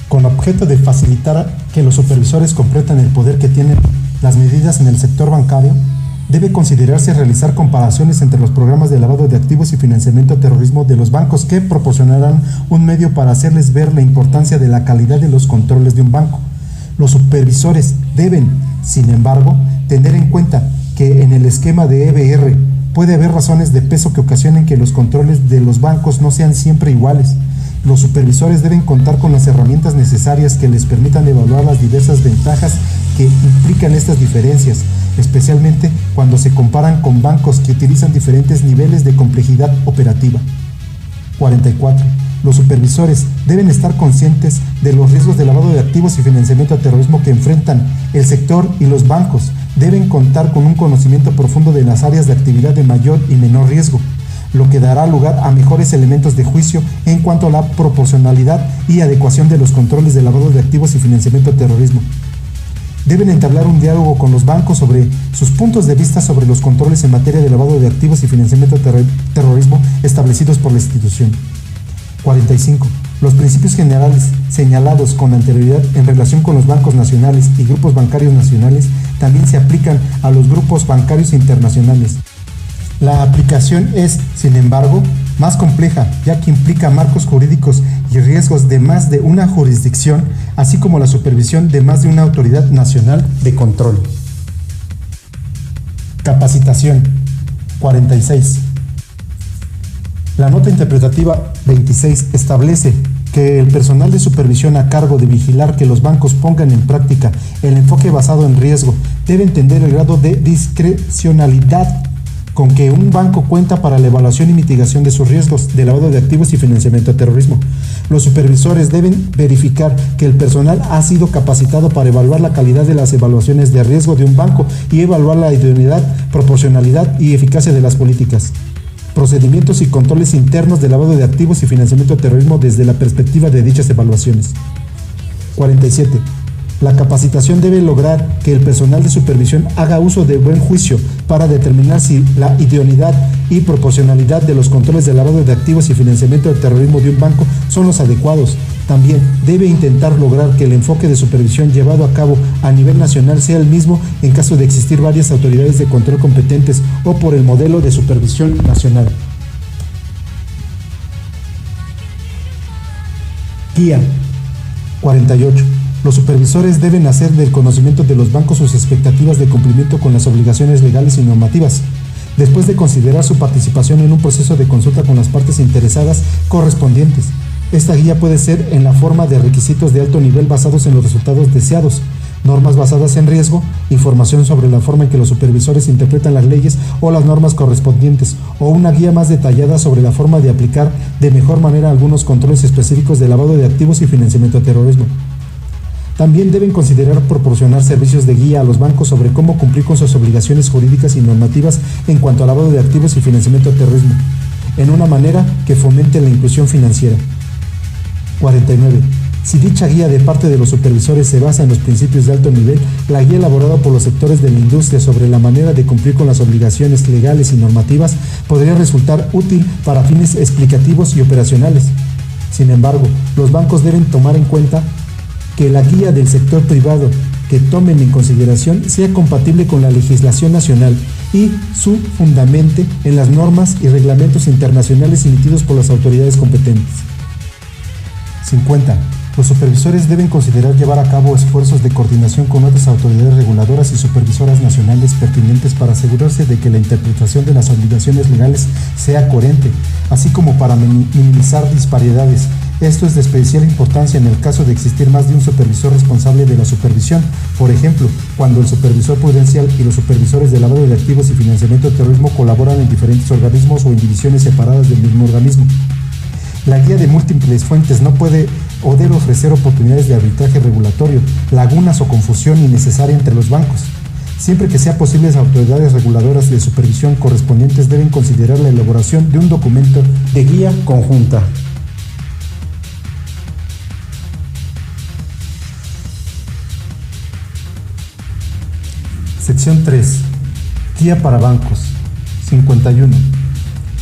Con objeto de facilitar que los supervisores comprendan el poder que tienen las medidas en el sector bancario, debe considerarse realizar comparaciones entre los programas de lavado de activos y financiamiento de terrorismo de los bancos que proporcionarán un medio para hacerles ver la importancia de la calidad de los controles de un banco. Los supervisores deben, sin embargo, tener en cuenta que en el esquema de EBR puede haber razones de peso que ocasionen que los controles de los bancos no sean siempre iguales. Los supervisores deben contar con las herramientas necesarias que les permitan evaluar las diversas ventajas que implican estas diferencias, especialmente cuando se comparan con bancos que utilizan diferentes niveles de complejidad operativa. 44. Los supervisores deben estar conscientes de los riesgos de lavado de activos y financiamiento de terrorismo que enfrentan el sector, y los bancos deben contar con un conocimiento profundo de las áreas de actividad de mayor y menor riesgo, lo que dará lugar a mejores elementos de juicio en cuanto a la proporcionalidad y adecuación de los controles de lavado de activos y financiamiento de terrorismo. Deben entablar un diálogo con los bancos sobre sus puntos de vista sobre los controles en materia de lavado de activos y financiamiento de terrorismo establecidos por la institución. 45. Los principios generales señalados con anterioridad en relación con los bancos nacionales y grupos bancarios nacionales también se aplican a los grupos bancarios internacionales. La aplicación es, sin embargo, más compleja, ya que implica marcos jurídicos y riesgos de más de una jurisdicción, así como la supervisión de más de una autoridad nacional de control. Capacitación 46. La nota interpretativa 26 establece que el personal de supervisión a cargo de vigilar que los bancos pongan en práctica el enfoque basado en riesgo debe entender el grado de discrecionalidad con que un banco cuenta para la evaluación y mitigación de sus riesgos de lavado de activos y financiamiento al terrorismo. Los supervisores deben verificar que el personal ha sido capacitado para evaluar la calidad de las evaluaciones de riesgo de un banco y evaluar la idoneidad, proporcionalidad y eficacia de las políticas, procedimientos y controles internos de lavado de activos y financiamiento al terrorismo desde la perspectiva de dichas evaluaciones. 47. La capacitación debe lograr que el personal de supervisión haga uso de buen juicio para determinar si la idoneidad y proporcionalidad de los controles de lavado de activos y financiamiento del terrorismo de un banco son los adecuados. También debe intentar lograr que el enfoque de supervisión llevado a cabo a nivel nacional sea el mismo en caso de existir varias autoridades de control competentes o por el modelo de supervisión nacional. Guía 48. Los supervisores deben hacer del conocimiento de los bancos sus expectativas de cumplimiento con las obligaciones legales y normativas, después de considerar su participación en un proceso de consulta con las partes interesadas correspondientes. Esta guía puede ser en la forma de requisitos de alto nivel basados en los resultados deseados, normas basadas en riesgo, información sobre la forma en que los supervisores interpretan las leyes o las normas correspondientes, o una guía más detallada sobre la forma de aplicar de mejor manera algunos controles específicos de lavado de activos y financiamiento al terrorismo. También deben considerar proporcionar servicios de guía a los bancos sobre cómo cumplir con sus obligaciones jurídicas y normativas en cuanto a lavado de activos y financiamiento al terrorismo, en una manera que fomente la inclusión financiera. 49. Si dicha guía de parte de los supervisores se basa en los principios de alto nivel, la guía elaborada por los sectores de la industria sobre la manera de cumplir con las obligaciones legales y normativas podría resultar útil para fines explicativos y operacionales. Sin embargo, los bancos deben tomar en cuenta que la guía del sector privado que tomen en consideración sea compatible con la legislación nacional y su fundamente en las normas y reglamentos internacionales emitidos por las autoridades competentes. 50. Los supervisores deben considerar llevar a cabo esfuerzos de coordinación con otras autoridades reguladoras y supervisoras nacionales pertinentes para asegurarse de que la interpretación de las obligaciones legales sea coherente, así como para minimizar disparidades. Esto es de especial importancia en el caso de existir más de un supervisor responsable de la supervisión. Por ejemplo, cuando el supervisor prudencial y los supervisores de lavado de activos y financiamiento del terrorismo colaboran en diferentes organismos o en divisiones separadas del mismo organismo. La guía de múltiples fuentes no puede o debe ofrecer oportunidades de arbitraje regulatorio, lagunas o confusión innecesaria entre los bancos. Siempre que sea posible, las autoridades reguladoras de supervisión correspondientes deben considerar la elaboración de un documento de guía conjunta. Sección 3. Guía para bancos. 51.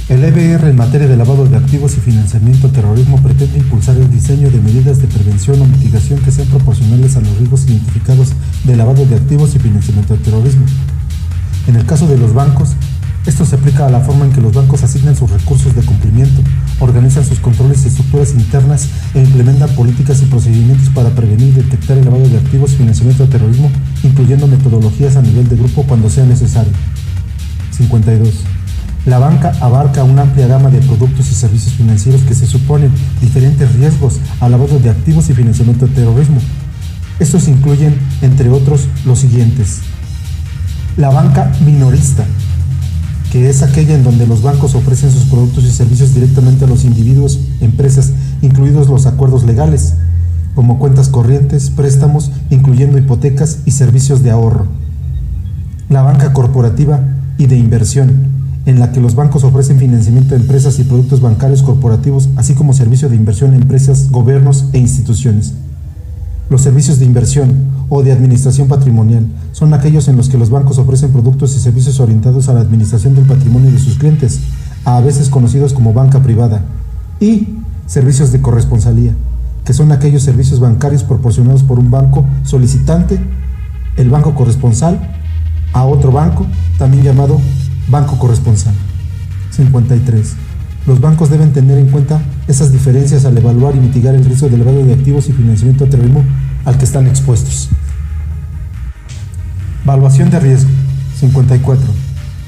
El EBR en materia de lavado de activos y financiamiento al terrorismo pretende impulsar el diseño de medidas de prevención o mitigación que sean proporcionales a los riesgos identificados de lavado de activos y financiamiento al terrorismo. En el caso de los bancos, esto se aplica a la forma en que los bancos asignan sus recursos de cumplimiento, organizan sus controles y estructuras internas e implementan políticas y procedimientos para prevenir y detectar el lavado de activos y financiamiento al terrorismo, incluyendo metodologías a nivel de grupo cuando sea necesario. 52. La banca abarca una amplia gama de productos y servicios financieros que se suponen diferentes riesgos al lavado de activos y financiamiento del terrorismo. Estos incluyen, entre otros, los siguientes. La banca minorista, que es aquella en donde los bancos ofrecen sus productos y servicios directamente a los individuos, empresas, incluidos los acuerdos legales, como cuentas corrientes, préstamos, incluyendo hipotecas y servicios de ahorro. La banca corporativa y de inversión, en la que los bancos ofrecen financiamiento a empresas y productos bancarios corporativos, así como servicio de inversión a empresas, gobiernos e instituciones. Los servicios de inversión o de administración patrimonial son aquellos en los que los bancos ofrecen productos y servicios orientados a la administración del patrimonio de sus clientes, a veces conocidos como banca privada. Y servicios de corresponsalía, que son aquellos servicios bancarios proporcionados por un banco solicitante, el banco corresponsal, a otro banco, también llamado Banco corresponsal. 53. Los bancos deben tener en cuenta esas diferencias al evaluar y mitigar el riesgo de lavado de activos y financiamiento al terrorismo al que están expuestos. Evaluación de riesgo. 54.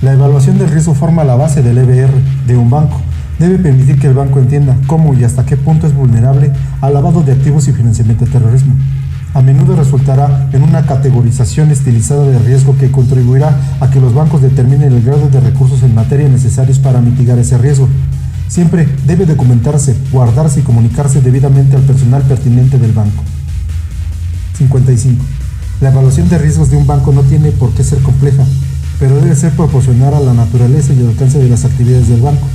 La evaluación del riesgo forma la base del EBR de un banco. Debe permitir que el banco entienda cómo y hasta qué punto es vulnerable al lavado de activos y financiamiento al terrorismo. A menudo resultará en una categorización estilizada de riesgo que contribuirá a que los bancos determinen el grado de recursos en materia necesarios para mitigar ese riesgo. Siempre debe documentarse, guardarse y comunicarse debidamente al personal pertinente del banco. 55. La evaluación de riesgos de un banco no tiene por qué ser compleja, pero debe ser proporcional a la naturaleza y el alcance de las actividades del banco.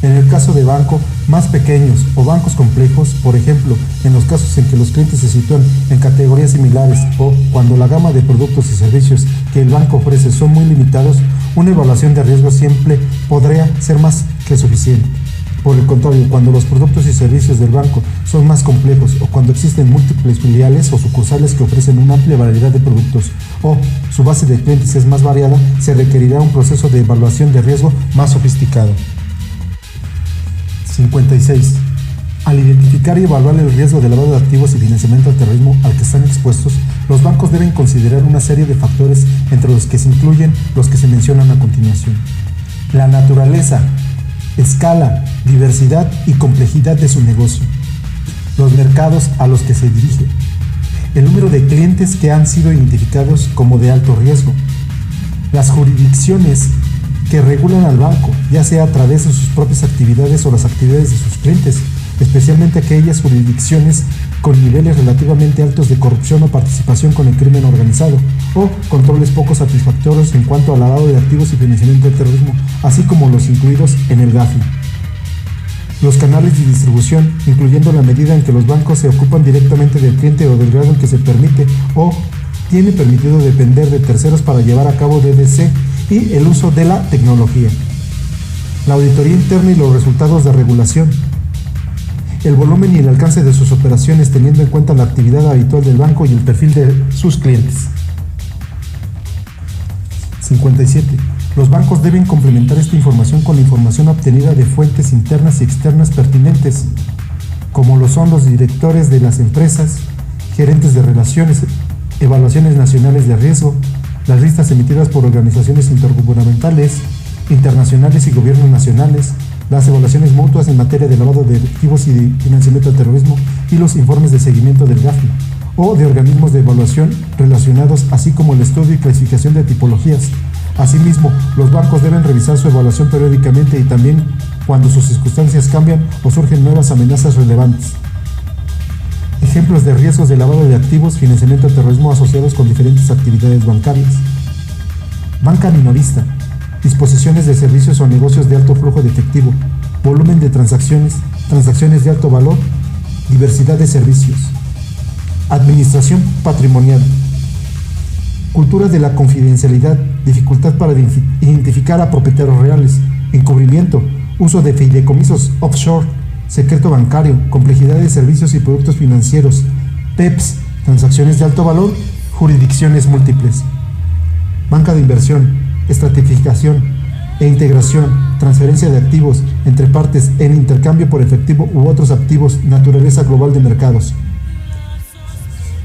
En el caso de bancos más pequeños o bancos complejos, por ejemplo, en los casos en que los clientes se sitúan en categorías similares o cuando la gama de productos y servicios que el banco ofrece son muy limitados, una evaluación de riesgo siempre podría ser más que suficiente. Por el contrario, cuando los productos y servicios del banco son más complejos o cuando existen múltiples filiales o sucursales que ofrecen una amplia variedad de productos o su base de clientes es más variada, se requerirá un proceso de evaluación de riesgo más sofisticado. 56. Al identificar y evaluar el riesgo de lavado de activos y financiamiento al terrorismo al que están expuestos, los bancos deben considerar una serie de factores entre los que se incluyen los que se mencionan a continuación. La naturaleza, escala, diversidad y complejidad de su negocio. Los mercados a los que se dirige. El número de clientes que han sido identificados como de alto riesgo. Las jurisdicciones que regulan al banco, ya sea a través de sus propias actividades o las actividades de sus clientes, especialmente aquellas jurisdicciones con niveles relativamente altos de corrupción o participación con el crimen organizado, o controles poco satisfactorios en cuanto al lavado de activos y financiamiento del terrorismo, así como los incluidos en el GAFI. Los canales de distribución, incluyendo la medida en que los bancos se ocupan directamente del cliente o del grado en que se permite o tiene permitido depender de terceros para llevar a cabo DDC, y el uso de la tecnología. La auditoría interna y los resultados de regulación. El volumen y el alcance de sus operaciones teniendo en cuenta la actividad habitual del banco y el perfil de sus clientes. 57. Los bancos deben complementar esta información con la información obtenida de fuentes internas y externas pertinentes, como lo son los directores de las empresas, gerentes de relaciones, evaluaciones nacionales de riesgo, las listas emitidas por organizaciones intergubernamentales, internacionales y gobiernos nacionales, las evaluaciones mutuas en materia de lavado de activos y de financiamiento al terrorismo y los informes de seguimiento del GAFI o de organismos de evaluación relacionados, así como el estudio y clasificación de tipologías. Asimismo, los bancos deben revisar su evaluación periódicamente y también cuando sus circunstancias cambian o surgen nuevas amenazas relevantes. Ejemplos de riesgos de lavado de activos, financiamiento al terrorismo asociados con diferentes actividades bancarias. Banca minorista. Disposiciones de servicios o negocios de alto flujo de efectivo, volumen de transacciones, transacciones de alto valor, diversidad de servicios. Administración patrimonial. Cultura de la confidencialidad, dificultad para identificar a propietarios reales, encubrimiento, uso de fideicomisos offshore, secreto bancario, complejidad de servicios y productos financieros, PEPs, transacciones de alto valor, jurisdicciones múltiples. Banca de inversión, estratificación e integración, transferencia de activos entre partes en intercambio por efectivo u otros activos, naturaleza global de mercados.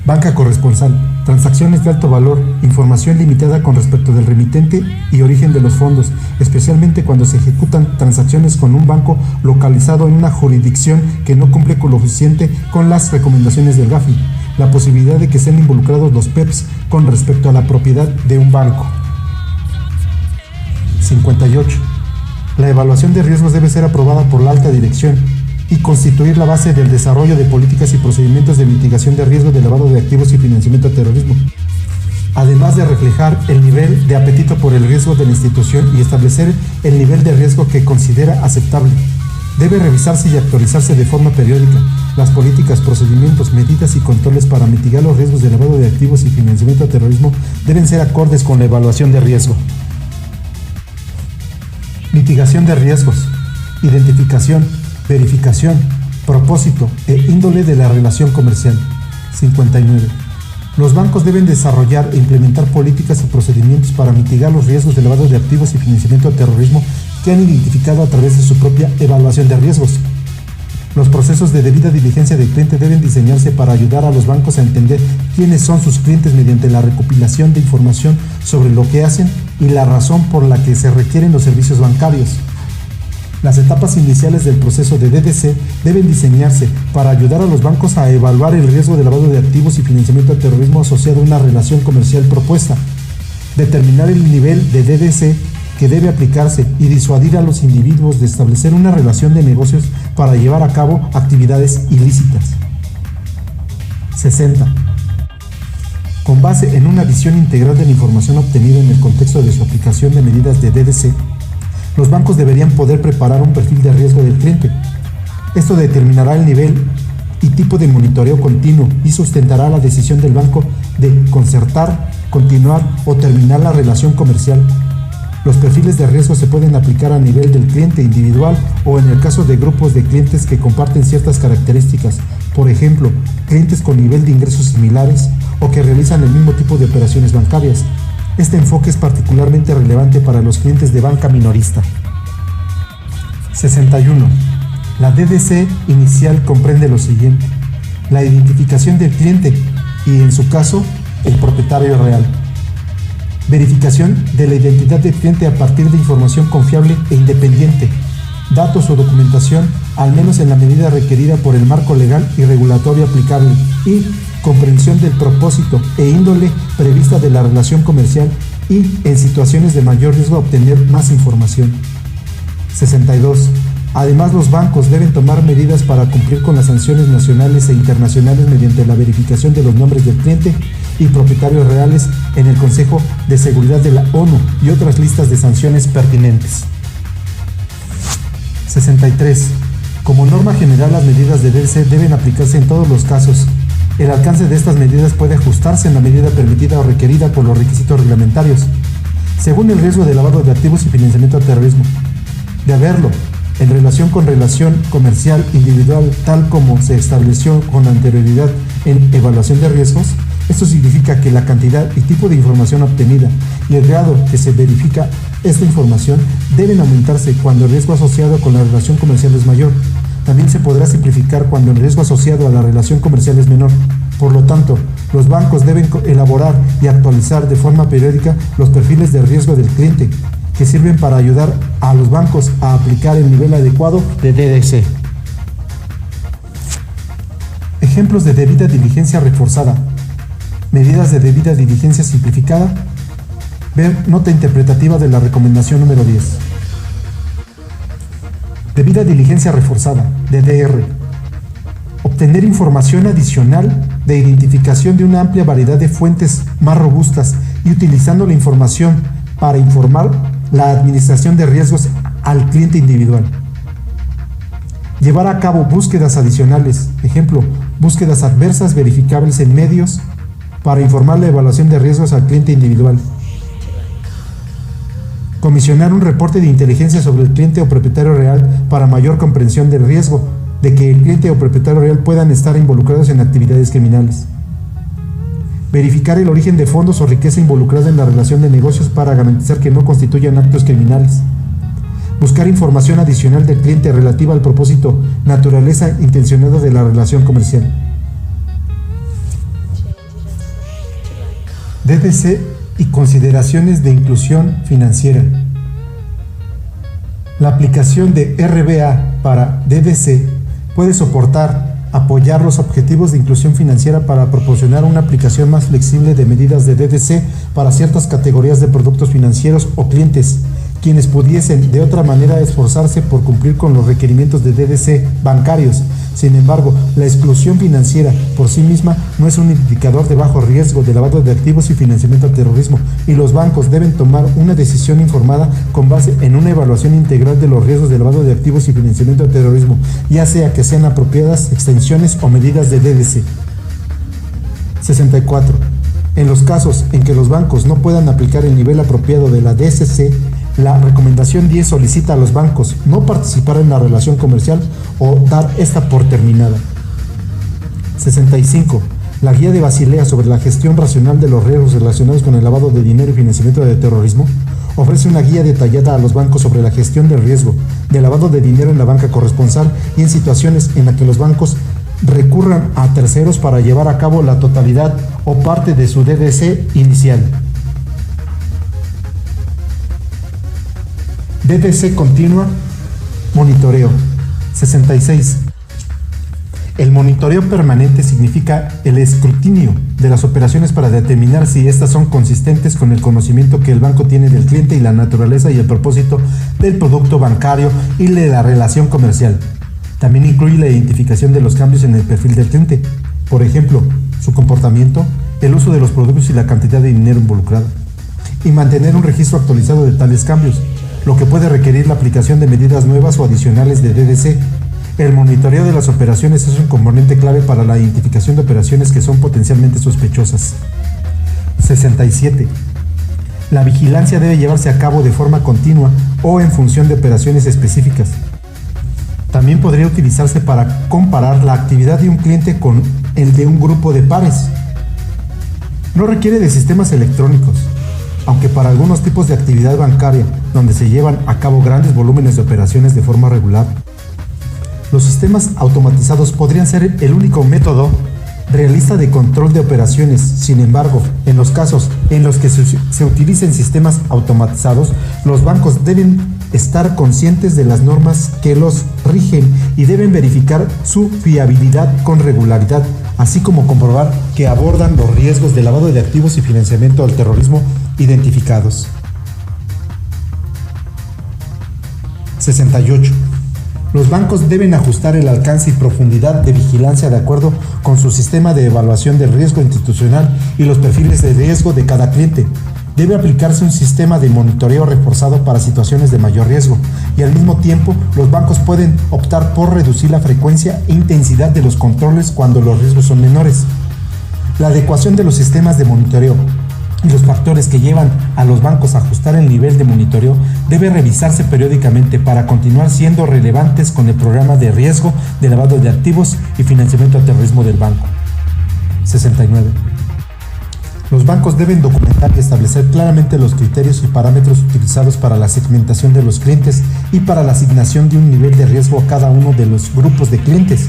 Banca corresponsal, transacciones de alto valor, información limitada con respecto del remitente y origen de los fondos, especialmente cuando se ejecutan transacciones con un banco localizado en una jurisdicción que no cumple con lo suficiente con las recomendaciones del GAFI, la posibilidad de que estén involucrados los PEPs con respecto a la propiedad de un banco. 58. La evaluación de riesgos debe ser aprobada por la alta dirección y constituir la base del desarrollo de políticas y procedimientos de mitigación de riesgo de lavado de activos y financiamiento al terrorismo, además de reflejar el nivel de apetito por el riesgo de la institución y establecer el nivel de riesgo que considera aceptable. Debe revisarse y actualizarse de forma periódica las políticas, procedimientos, medidas y controles para mitigar los riesgos de lavado de activos y financiamiento al terrorismo deben ser acordes con la evaluación de riesgo. Mitigación de riesgos, identificación, verificación, propósito e índole de la relación comercial. 59. Los bancos deben desarrollar e implementar políticas y procedimientos para mitigar los riesgos de lavado de activos y financiamiento al terrorismo que han identificado a través de su propia evaluación de riesgos. Los procesos de debida diligencia del cliente deben diseñarse para ayudar a los bancos a entender quiénes son sus clientes mediante la recopilación de información sobre lo que hacen y la razón por la que se requieren los servicios bancarios. Las etapas iniciales del proceso de DDC deben diseñarse para ayudar a los bancos a evaluar el riesgo de lavado de activos y financiamiento al terrorismo asociado a una relación comercial propuesta, determinar el nivel de DDC que debe aplicarse y disuadir a los individuos de establecer una relación de negocios para llevar a cabo actividades ilícitas. 60. Con base en una visión integral de la información obtenida en el contexto de su aplicación de medidas de DDC, los bancos deberían poder preparar un perfil de riesgo del cliente. Esto determinará el nivel y tipo de monitoreo continuo y sustentará la decisión del banco de concertar, continuar o terminar la relación comercial. Los perfiles de riesgo se pueden aplicar a nivel del cliente individual o en el caso de grupos de clientes que comparten ciertas características, por ejemplo, clientes con nivel de ingresos similares o que realizan el mismo tipo de operaciones bancarias. Este enfoque es particularmente relevante para los clientes de banca minorista. 61. La DDC inicial comprende lo siguiente: la identificación del cliente y, en su caso, el propietario real. Verificación de la identidad del cliente a partir de información confiable e independiente, datos o documentación, al menos en la medida requerida por el marco legal y regulatorio aplicable, y comprensión del propósito e índole prevista de la relación comercial y, en situaciones de mayor riesgo, obtener más información. 62. Además, los bancos deben tomar medidas para cumplir con las sanciones nacionales e internacionales mediante la verificación de los nombres del cliente y propietarios reales en el Consejo de Seguridad de la ONU y otras listas de sanciones pertinentes. 63. Como norma general, las medidas de DDC deben aplicarse en todos los casos. El alcance de estas medidas puede ajustarse en la medida permitida o requerida por los requisitos reglamentarios, según el riesgo de lavado de activos y financiamiento al terrorismo. De haberlo, en relación comercial individual, tal como se estableció con anterioridad en evaluación de riesgos, esto significa que la cantidad y tipo de información obtenida y el grado que se verifica esta información deben aumentarse cuando el riesgo asociado con la relación comercial es mayor. También se podrá simplificar cuando el riesgo asociado a la relación comercial es menor. Por lo tanto, los bancos deben elaborar y actualizar de forma periódica los perfiles de riesgo del cliente, que sirven para ayudar a los bancos a aplicar el nivel adecuado de DDC. Ejemplos de debida diligencia reforzada. Medidas de debida diligencia simplificada. Ver nota interpretativa de la recomendación número 10. Debida diligencia reforzada, DDR. Obtener información adicional de identificación de una amplia variedad de fuentes más robustas y utilizando la información para informar la administración de riesgos al cliente individual. Llevar a cabo búsquedas adicionales, ejemplo, búsquedas adversas verificables en medios para informar la evaluación de riesgos al cliente individual. Comisionar un reporte de inteligencia sobre el cliente o propietario real para mayor comprensión del riesgo de que el cliente o propietario real puedan estar involucrados en actividades criminales. Verificar el origen de fondos o riqueza involucrada en la relación de negocios para garantizar que no constituyan actos criminales. Buscar información adicional del cliente relativa al propósito, naturaleza intencionada de la relación comercial. DDC y consideraciones de inclusión financiera. La aplicación de RBA para DDC puede soportar, apoyar los objetivos de inclusión financiera para proporcionar una aplicación más flexible de medidas de DDC para ciertas categorías de productos financieros o clientes, quienes pudiesen de otra manera esforzarse por cumplir con los requerimientos de DDC bancarios. Sin embargo, la exclusión financiera por sí misma no es un indicador de bajo riesgo de lavado de activos y financiamiento al terrorismo, y los bancos deben tomar una decisión informada con base en una evaluación integral de los riesgos de lavado de activos y financiamiento al terrorismo, ya sea que sean apropiadas extensiones o medidas de DDC. 64. En los casos en que los bancos no puedan aplicar el nivel apropiado de la DCC, la recomendación 10 solicita a los bancos no participar en la relación comercial o dar esta por terminada. 65. La Guía de Basilea sobre la gestión racional de los riesgos relacionados con el lavado de dinero y financiamiento de terrorismo ofrece una guía detallada a los bancos sobre la gestión del riesgo de lavado de dinero en la banca corresponsal y en situaciones en las que los bancos recurran a terceros para llevar a cabo la totalidad o parte de su DDC inicial. DDC continua, monitoreo. 66. El monitoreo permanente significa el escrutinio de las operaciones para determinar si éstas son consistentes con el conocimiento que el banco tiene del cliente y la naturaleza y el propósito del producto bancario y de la relación comercial. También incluye la identificación de los cambios en el perfil del cliente, por ejemplo, su comportamiento, el uso de los productos y la cantidad de dinero involucrado, y mantener un registro actualizado de tales cambios, lo que puede requerir la aplicación de medidas nuevas o adicionales de DDC. El monitoreo de las operaciones es un componente clave para la identificación de operaciones que son potencialmente sospechosas. 67. La vigilancia debe llevarse a cabo de forma continua o en función de operaciones específicas. También podría utilizarse para comparar la actividad de un cliente con el de un grupo de pares. No requiere de sistemas electrónicos, aunque para algunos tipos de actividad bancaria, donde se llevan a cabo grandes volúmenes de operaciones de forma regular, los sistemas automatizados podrían ser el único método realista de control de operaciones. Sin embargo, en los casos en los que se utilicen sistemas automatizados, los bancos deben estar conscientes de las normas que los rigen y deben verificar su fiabilidad con regularidad, así como comprobar que abordan los riesgos de lavado de activos y financiamiento al terrorismo identificados. 68. Los bancos deben ajustar el alcance y profundidad de vigilancia de acuerdo con su sistema de evaluación del riesgo institucional y los perfiles de riesgo de cada cliente. Debe aplicarse un sistema de monitoreo reforzado para situaciones de mayor riesgo, y al mismo tiempo los bancos pueden optar por reducir la frecuencia e intensidad de los controles cuando los riesgos son menores. La adecuación de los sistemas de monitoreo y los factores que llevan a los bancos a ajustar el nivel de monitoreo debe revisarse periódicamente para continuar siendo relevantes con el programa de riesgo de lavado de activos y financiamiento al terrorismo del banco. 69. Los bancos deben documentar y establecer claramente los criterios y parámetros utilizados para la segmentación de los clientes y para la asignación de un nivel de riesgo a cada uno de los grupos de clientes.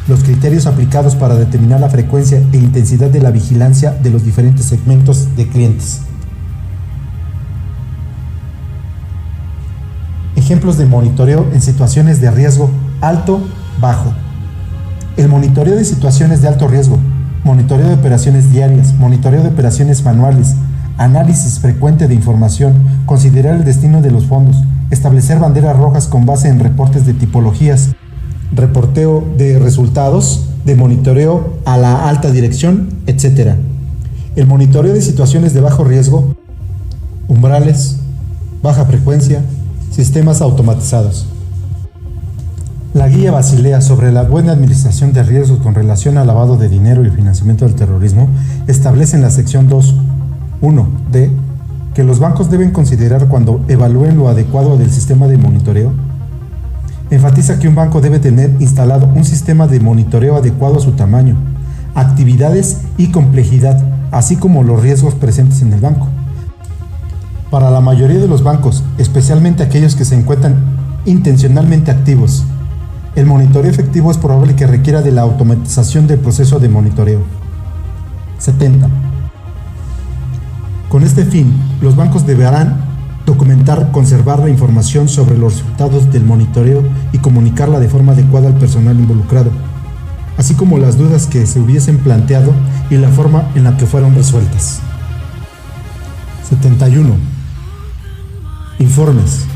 Los criterios aplicados para determinar la frecuencia e intensidad de la vigilancia de los diferentes segmentos de clientes. Ejemplos de monitoreo en situaciones de riesgo alto-bajo. El monitoreo de situaciones de alto riesgo, monitoreo de operaciones diarias, monitoreo de operaciones manuales, análisis frecuente de información, considerar el destino de los fondos, establecer banderas rojas con base en reportes de tipologías, reporteo de resultados, de monitoreo a la alta dirección, etc. El monitoreo de situaciones de bajo riesgo, umbrales, baja frecuencia, sistemas automatizados. La Guía Basilea sobre la buena administración de riesgos con relación al lavado de dinero y financiamiento del terrorismo establece en la sección 2.1d que los bancos deben considerar cuando evalúen lo adecuado del sistema de monitoreo. Enfatiza que un banco debe tener instalado un sistema de monitoreo adecuado a su tamaño, actividades y complejidad, así como los riesgos presentes en el banco. Para la mayoría de los bancos, especialmente aquellos que se encuentran intencionalmente activos, el monitoreo efectivo es probable que requiera de la automatización del proceso de monitoreo. 70. Con este fin, los bancos deberán documentar, conservar la información sobre los resultados del monitoreo y comunicarla de forma adecuada al personal involucrado, así como las dudas que se hubiesen planteado y la forma en la que fueron resueltas. 71. Informes.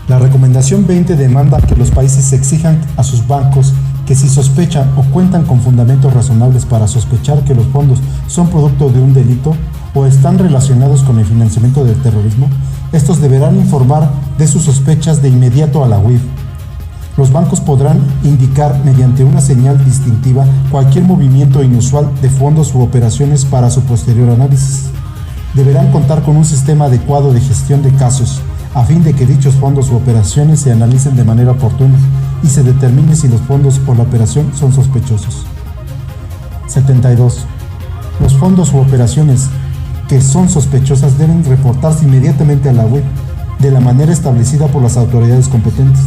La recomendación 20 demanda que los países exijan a sus bancos que si sospechan o cuentan con fundamentos razonables para sospechar que los fondos son producto de un delito o están relacionados con el financiamiento del terrorismo, estos deberán informar de sus sospechas de inmediato a la UIF. Los bancos podrán indicar mediante una señal distintiva cualquier movimiento inusual de fondos u operaciones para su posterior análisis. Deberán contar con un sistema adecuado de gestión de casos, a fin de que dichos fondos u operaciones se analicen de manera oportuna y se determine si los fondos o la operación son sospechosos. 72. Los fondos u operaciones que son sospechosas deben reportarse inmediatamente a la UIF de la manera establecida por las autoridades competentes.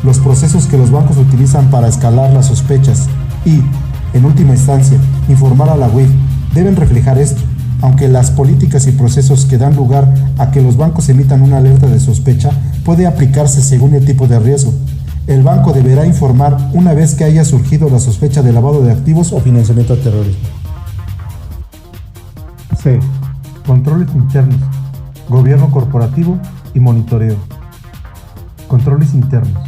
Los procesos que los bancos utilizan para escalar las sospechas y, en última instancia, informar a la UIF deben reflejar esto, aunque las políticas y procesos que dan lugar a que los bancos emitan una alerta de sospecha puede aplicarse según el tipo de riesgo. El banco deberá informar una vez que haya surgido la sospecha de lavado de activos o financiamiento al terrorismo. C. Controles internos, gobierno corporativo y monitoreo. Controles internos.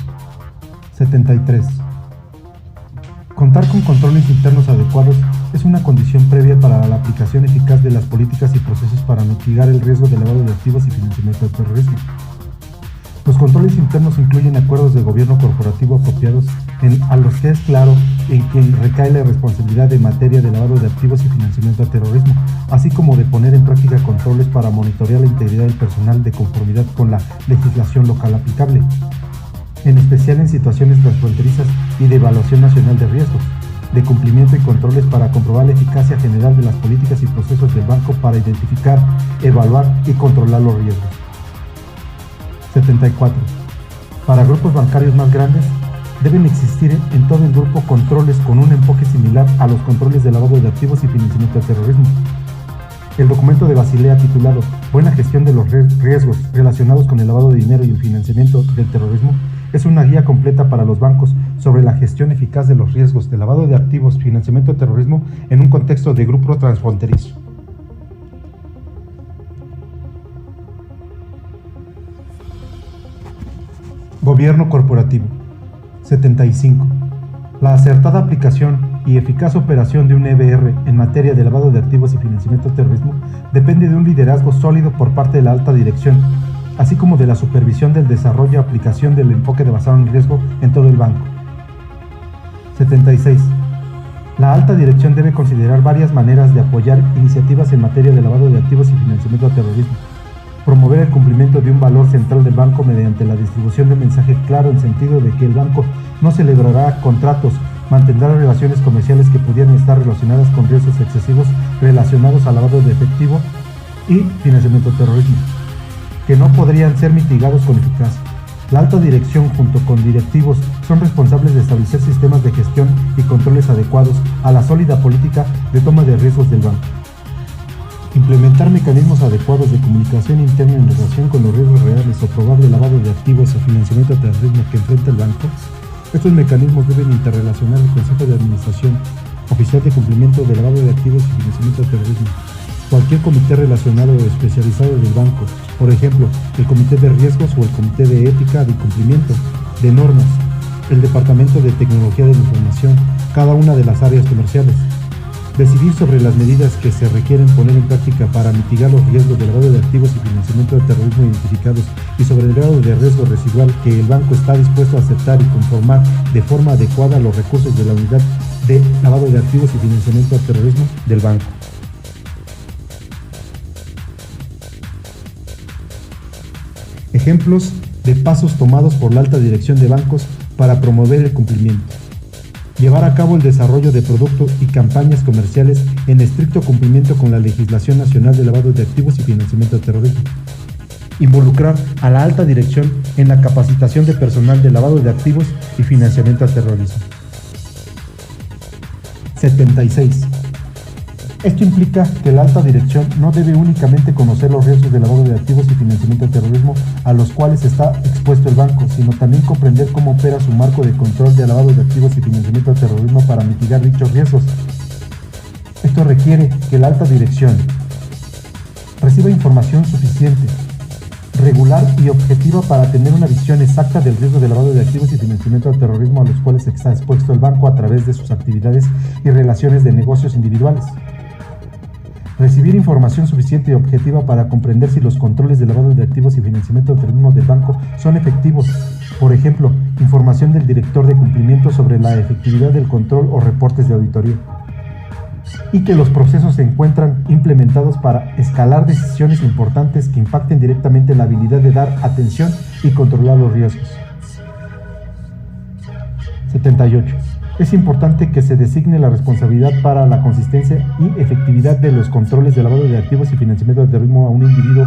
73. Contar con controles internos adecuados es una condición previa para la aplicación eficaz de las políticas y procesos para mitigar el riesgo de lavado de activos y financiamiento del terrorismo. Los controles internos incluyen acuerdos de gobierno corporativo apropiados a los que es claro en quien recae la responsabilidad en materia de lavado de activos y financiamiento al terrorismo, así como de poner en práctica controles para monitorear la integridad del personal de conformidad con la legislación local aplicable, en especial en situaciones transfronterizas y de evaluación nacional de riesgos, de cumplimiento y controles para comprobar la eficacia general de las políticas y procesos del banco para identificar, evaluar y controlar los riesgos. 74. Para grupos bancarios más grandes, deben existir en todo el grupo controles con un enfoque similar a los controles de lavado de activos y financiamiento del terrorismo. El documento de Basilea titulado Buena gestión de los riesgos relacionados con el lavado de dinero y el financiamiento del terrorismo es una guía completa para los bancos sobre la gestión eficaz de los riesgos de lavado de activos, financiamiento del terrorismo en un contexto de grupo transfronterizo. Gobierno corporativo. 75. La acertada aplicación y eficaz operación de un EBR en materia de lavado de activos y financiamiento del terrorismo depende de un liderazgo sólido por parte de la alta dirección, así como de la supervisión del desarrollo y aplicación del enfoque basado en riesgo en todo el banco. 76. La alta dirección debe considerar varias maneras de apoyar iniciativas en materia de lavado de activos y financiamiento del terrorismo. Promover el cumplimiento de un valor central del banco mediante la distribución de un mensaje claro en sentido de que el banco no celebrará contratos, mantendrá relaciones comerciales que pudieran estar relacionadas con riesgos excesivos relacionados al lavado de efectivo y financiamiento del terrorismo, que no podrían ser mitigados con eficacia. La alta dirección junto con directivos son responsables de establecer sistemas de gestión y controles adecuados a la sólida política de toma de riesgos del banco. Implementar mecanismos adecuados de comunicación interna en relación con los riesgos reales o probable lavado de activos o financiamiento del terrorismo que enfrenta el banco. Estos mecanismos deben interrelacionar el Consejo de Administración, Oficial de Cumplimiento de Lavado de Activos y Financiamiento del Terrorismo, cualquier comité relacionado o especializado del banco, por ejemplo, el Comité de Riesgos o el Comité de Ética de Cumplimiento de Normas, el Departamento de Tecnología de la Información, cada una de las áreas comerciales. Decidir sobre las medidas que se requieren poner en práctica para mitigar los riesgos de lavado de activos y financiamiento del terrorismo identificados y sobre el grado de riesgo residual que el banco está dispuesto a aceptar y conformar de forma adecuada los recursos de la unidad de lavado de activos y financiamiento del terrorismo del banco. Ejemplos de pasos tomados por la alta dirección de bancos para promover el cumplimiento. Llevar a cabo el desarrollo de productos y campañas comerciales en estricto cumplimiento con la legislación nacional de lavado de activos y financiamiento del terrorismo. Involucrar a la alta dirección en la capacitación de personal de lavado de activos y financiamiento al terrorismo. 76. Esto implica que la alta dirección no debe únicamente conocer los riesgos de lavado de activos y financiamiento del terrorismo a los cuales está expuesto el banco, sino también comprender cómo opera su marco de control de lavado de activos y financiamiento del terrorismo para mitigar dichos riesgos. Esto requiere que la alta dirección reciba información suficiente, regular y objetiva para tener una visión exacta del riesgo de lavado de activos y financiamiento del terrorismo a los cuales está expuesto el banco a través de sus actividades y relaciones de negocios individuales. Recibir información suficiente y objetiva para comprender si los controles de lavado de activos y financiamiento del terrorismo del banco son efectivos. Por ejemplo, información del director de cumplimiento sobre la efectividad del control o reportes de auditoría. Y que los procesos se encuentran implementados para escalar decisiones importantes que impacten directamente en la habilidad de dar atención y controlar los riesgos. 78. Es importante que se designe la responsabilidad para la consistencia y efectividad de los controles de lavado de activos y financiamiento del terrorismo a un individuo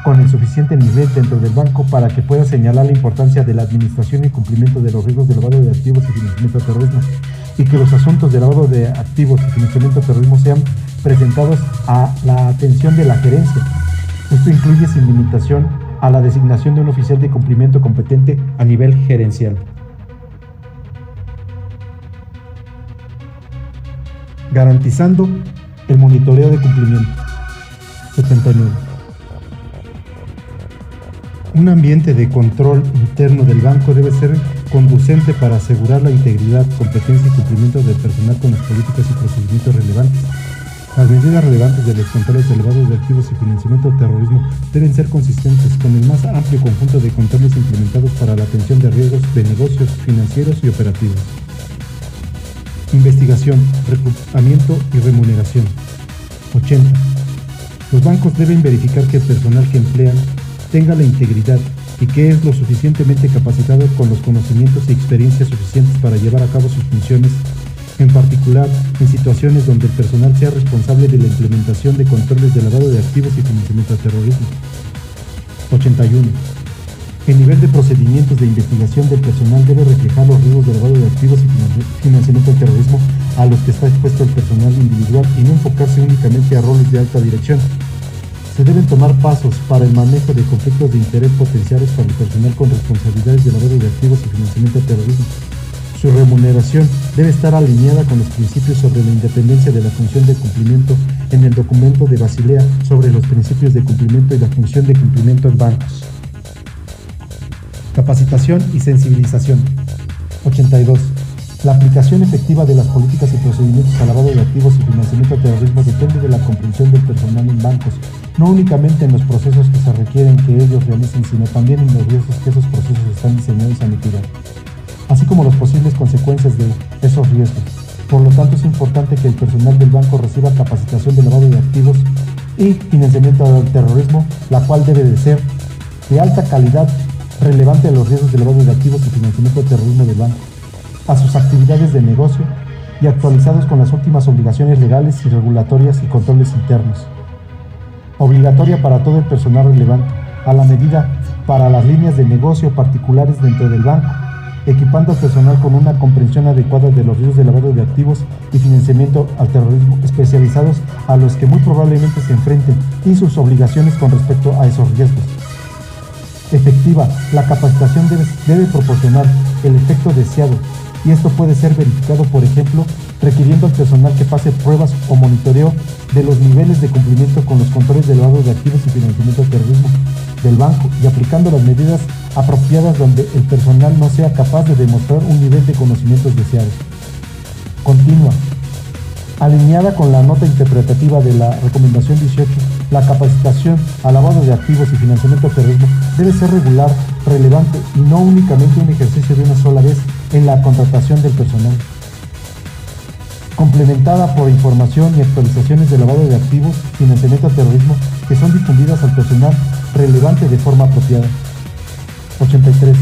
con el suficiente nivel dentro del banco para que pueda señalar la importancia de la administración y cumplimiento de los riesgos de lavado de activos y financiamiento del terrorismo, y que los asuntos de lavado de activos y financiamiento del terrorismo sean presentados a la atención de la gerencia. Esto incluye sin limitación a la designación de un oficial de cumplimiento competente a nivel gerencial. Garantizando el monitoreo de cumplimiento. 79. Un ambiente de control interno del banco debe ser conducente para asegurar la integridad, competencia y cumplimiento del personal con las políticas y procedimientos relevantes. Las medidas relevantes de los controles de lavado de activos y financiamiento del terrorismo deben ser consistentes con el más amplio conjunto de controles implementados para la atención de riesgos de negocios financieros y operativos. Investigación, reclutamiento y remuneración. 80. Los bancos deben verificar que el personal que emplean tenga la integridad y que es lo suficientemente capacitado con los conocimientos y experiencias suficientes para llevar a cabo sus funciones, en particular en situaciones donde el personal sea responsable de la implementación de controles de lavado de activos y financiamiento del terrorismo. 81. El nivel de procedimientos de investigación del personal debe reflejar los riesgos de lavado de activos y financiamiento del terrorismo a los que está expuesto el personal individual y no enfocarse únicamente a roles de alta dirección. Se deben tomar pasos para el manejo de conflictos de interés potenciales para el personal con responsabilidades de lavado de activos y financiamiento del terrorismo. Su remuneración debe estar alineada con los principios sobre la independencia de la función de cumplimiento en el documento de Basilea sobre los principios de cumplimiento y la función de cumplimiento en bancos. Capacitación y sensibilización. 82. La aplicación efectiva de las políticas y procedimientos al lavado de activos y financiamiento del terrorismo depende de la comprensión del personal en bancos, no únicamente en los procesos que se requieren que ellos realicen, sino también en los riesgos que esos procesos están diseñados a mitigar, así como las posibles consecuencias de esos riesgos. Por lo tanto, es importante que el personal del banco reciba capacitación de lavado de activos y financiamiento del terrorismo, la cual debe de ser de alta calidad, relevante a los riesgos de lavado de activos y financiamiento del terrorismo del banco, a sus actividades de negocio y actualizados con las últimas obligaciones legales y regulatorias y controles internos. Obligatoria para todo el personal relevante, a la medida para las líneas de negocio particulares dentro del banco, equipando al personal con una comprensión adecuada de los riesgos de lavado de activos y financiamiento al terrorismo especializados a los que muy probablemente se enfrenten y sus obligaciones con respecto a esos riesgos. Efectiva, la capacitación debe proporcionar el efecto deseado, y esto puede ser verificado, por ejemplo, requiriendo al personal que pase pruebas o monitoreo de los niveles de cumplimiento con los controles de lavado de activos y financiamiento del terrorismo del banco y aplicando las medidas apropiadas donde el personal no sea capaz de demostrar un nivel de conocimientos deseados. Continua. Alineada con la nota interpretativa de la recomendación 18, la capacitación al lavado de activos y financiamiento del terrorismo debe ser regular, relevante y no únicamente un ejercicio de una sola vez en la contratación del personal. Complementada por información y actualizaciones de lavado de activos, financiamiento del terrorismo que son difundidas al personal relevante de forma apropiada. 83.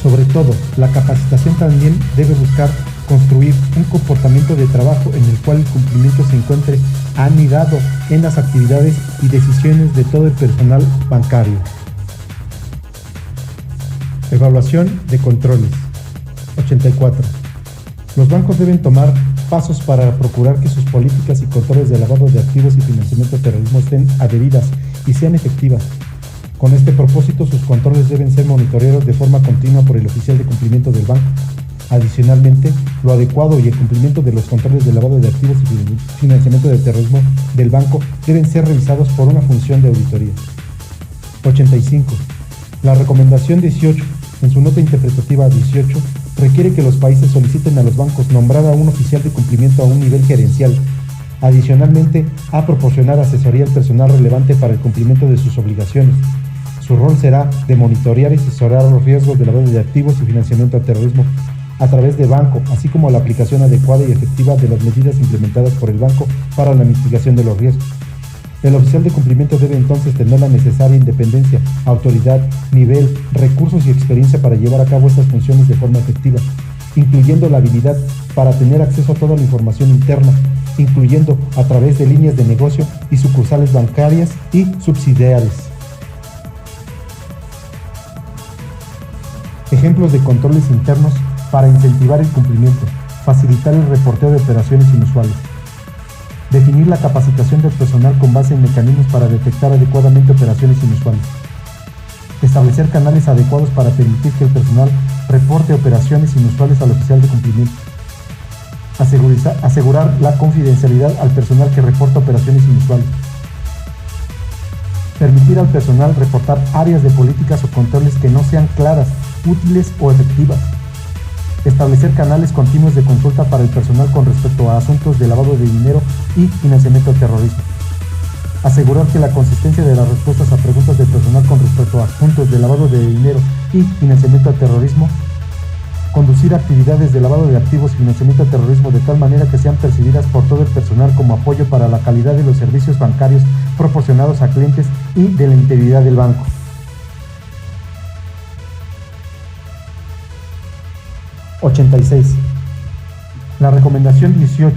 Sobre todo, la capacitación también debe buscar construir un comportamiento de trabajo en el cual el cumplimiento se encuentre anidado en las actividades y decisiones de todo el personal bancario. Evaluación de controles. 84. Los bancos deben tomar pasos para procurar que sus políticas y controles de lavado de activos y financiamiento del terrorismo estén adheridas y sean efectivas. Con este propósito, sus controles deben ser monitoreados de forma continua por el oficial de cumplimiento del banco. Adicionalmente, lo adecuado y el cumplimiento de los controles de lavado de activos y financiamiento del terrorismo del banco deben ser revisados por una función de auditoría. 85. La recomendación 18, en su nota interpretativa 18, requiere que los países soliciten a los bancos nombrar a un oficial de cumplimiento a un nivel gerencial. Adicionalmente, a proporcionar asesoría al personal relevante para el cumplimiento de sus obligaciones. Su rol será de monitorear y asesorar los riesgos de lavado de activos y financiamiento al terrorismo a través de banco, así como la aplicación adecuada y efectiva de las medidas implementadas por el banco para la mitigación de los riesgos. El oficial de cumplimiento debe entonces tener la necesaria independencia, autoridad, nivel, recursos y experiencia para llevar a cabo estas funciones de forma efectiva. incluyendo la habilidad para tener acceso a toda la información interna, incluyendo a través de líneas de negocio y sucursales bancarias y subsidiarias. Ejemplos de controles internos para incentivar el cumplimiento, facilitar el reporteo de operaciones inusuales. Definir la capacitación del personal con base en mecanismos para detectar adecuadamente operaciones inusuales. Establecer canales adecuados para permitir que el personal reporte operaciones inusuales al oficial de cumplimiento. Asegurar la confidencialidad al personal que reporta operaciones inusuales. Permitir al personal reportar áreas de políticas o controles que no sean claras, útiles o efectivas. Establecer canales continuos de consulta para el personal con respecto a asuntos de lavado de dinero y financiamiento al terrorismo. Asegurar que la consistencia de las respuestas a preguntas del personal con respecto a asuntos de lavado de dinero y financiamiento al terrorismo. Conducir actividades de lavado de activos y financiamiento al terrorismo de tal manera que sean percibidas por todo el personal como apoyo para la calidad de los servicios bancarios proporcionados a clientes y de la integridad del banco. (86) La recomendación 18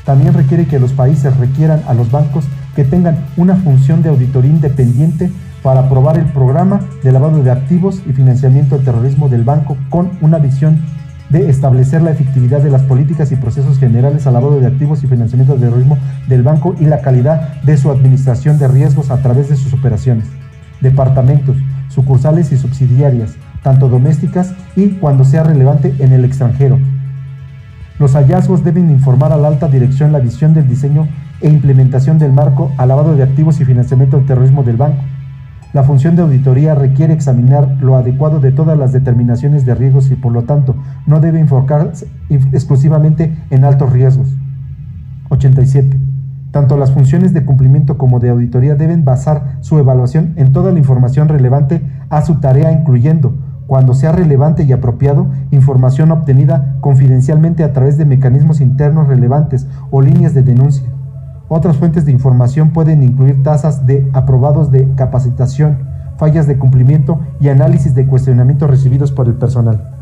también requiere que los países requieran a los bancos que tengan una función de auditoría independiente para aprobar el programa de lavado de activos y financiamiento del terrorismo del banco, con una visión de establecer la efectividad de las políticas y procesos generales al lavado de activos y financiamiento del terrorismo del banco y la calidad de su administración de riesgos a través de sus operaciones, departamentos, sucursales y subsidiarias, tanto domésticas y, cuando sea relevante, en el extranjero. Los hallazgos deben informar a la alta dirección la visión del diseño e implementación del marco al lavado de activos y financiamiento del terrorismo del banco. La función de auditoría requiere examinar lo adecuado de todas las determinaciones de riesgos y, por lo tanto, no debe enfocarse exclusivamente en altos riesgos. 87. Tanto las funciones de cumplimiento como de auditoría deben basar su evaluación en toda la información relevante a su tarea, incluyendo, cuando sea relevante y apropiado, información obtenida confidencialmente a través de mecanismos internos relevantes o líneas de denuncia. Otras fuentes de información pueden incluir tasas de aprobados de capacitación, fallas de cumplimiento y análisis de cuestionamientos recibidos por el personal.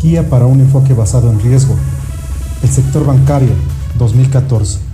Guía para un enfoque basado en riesgo. El sector bancario, 2014.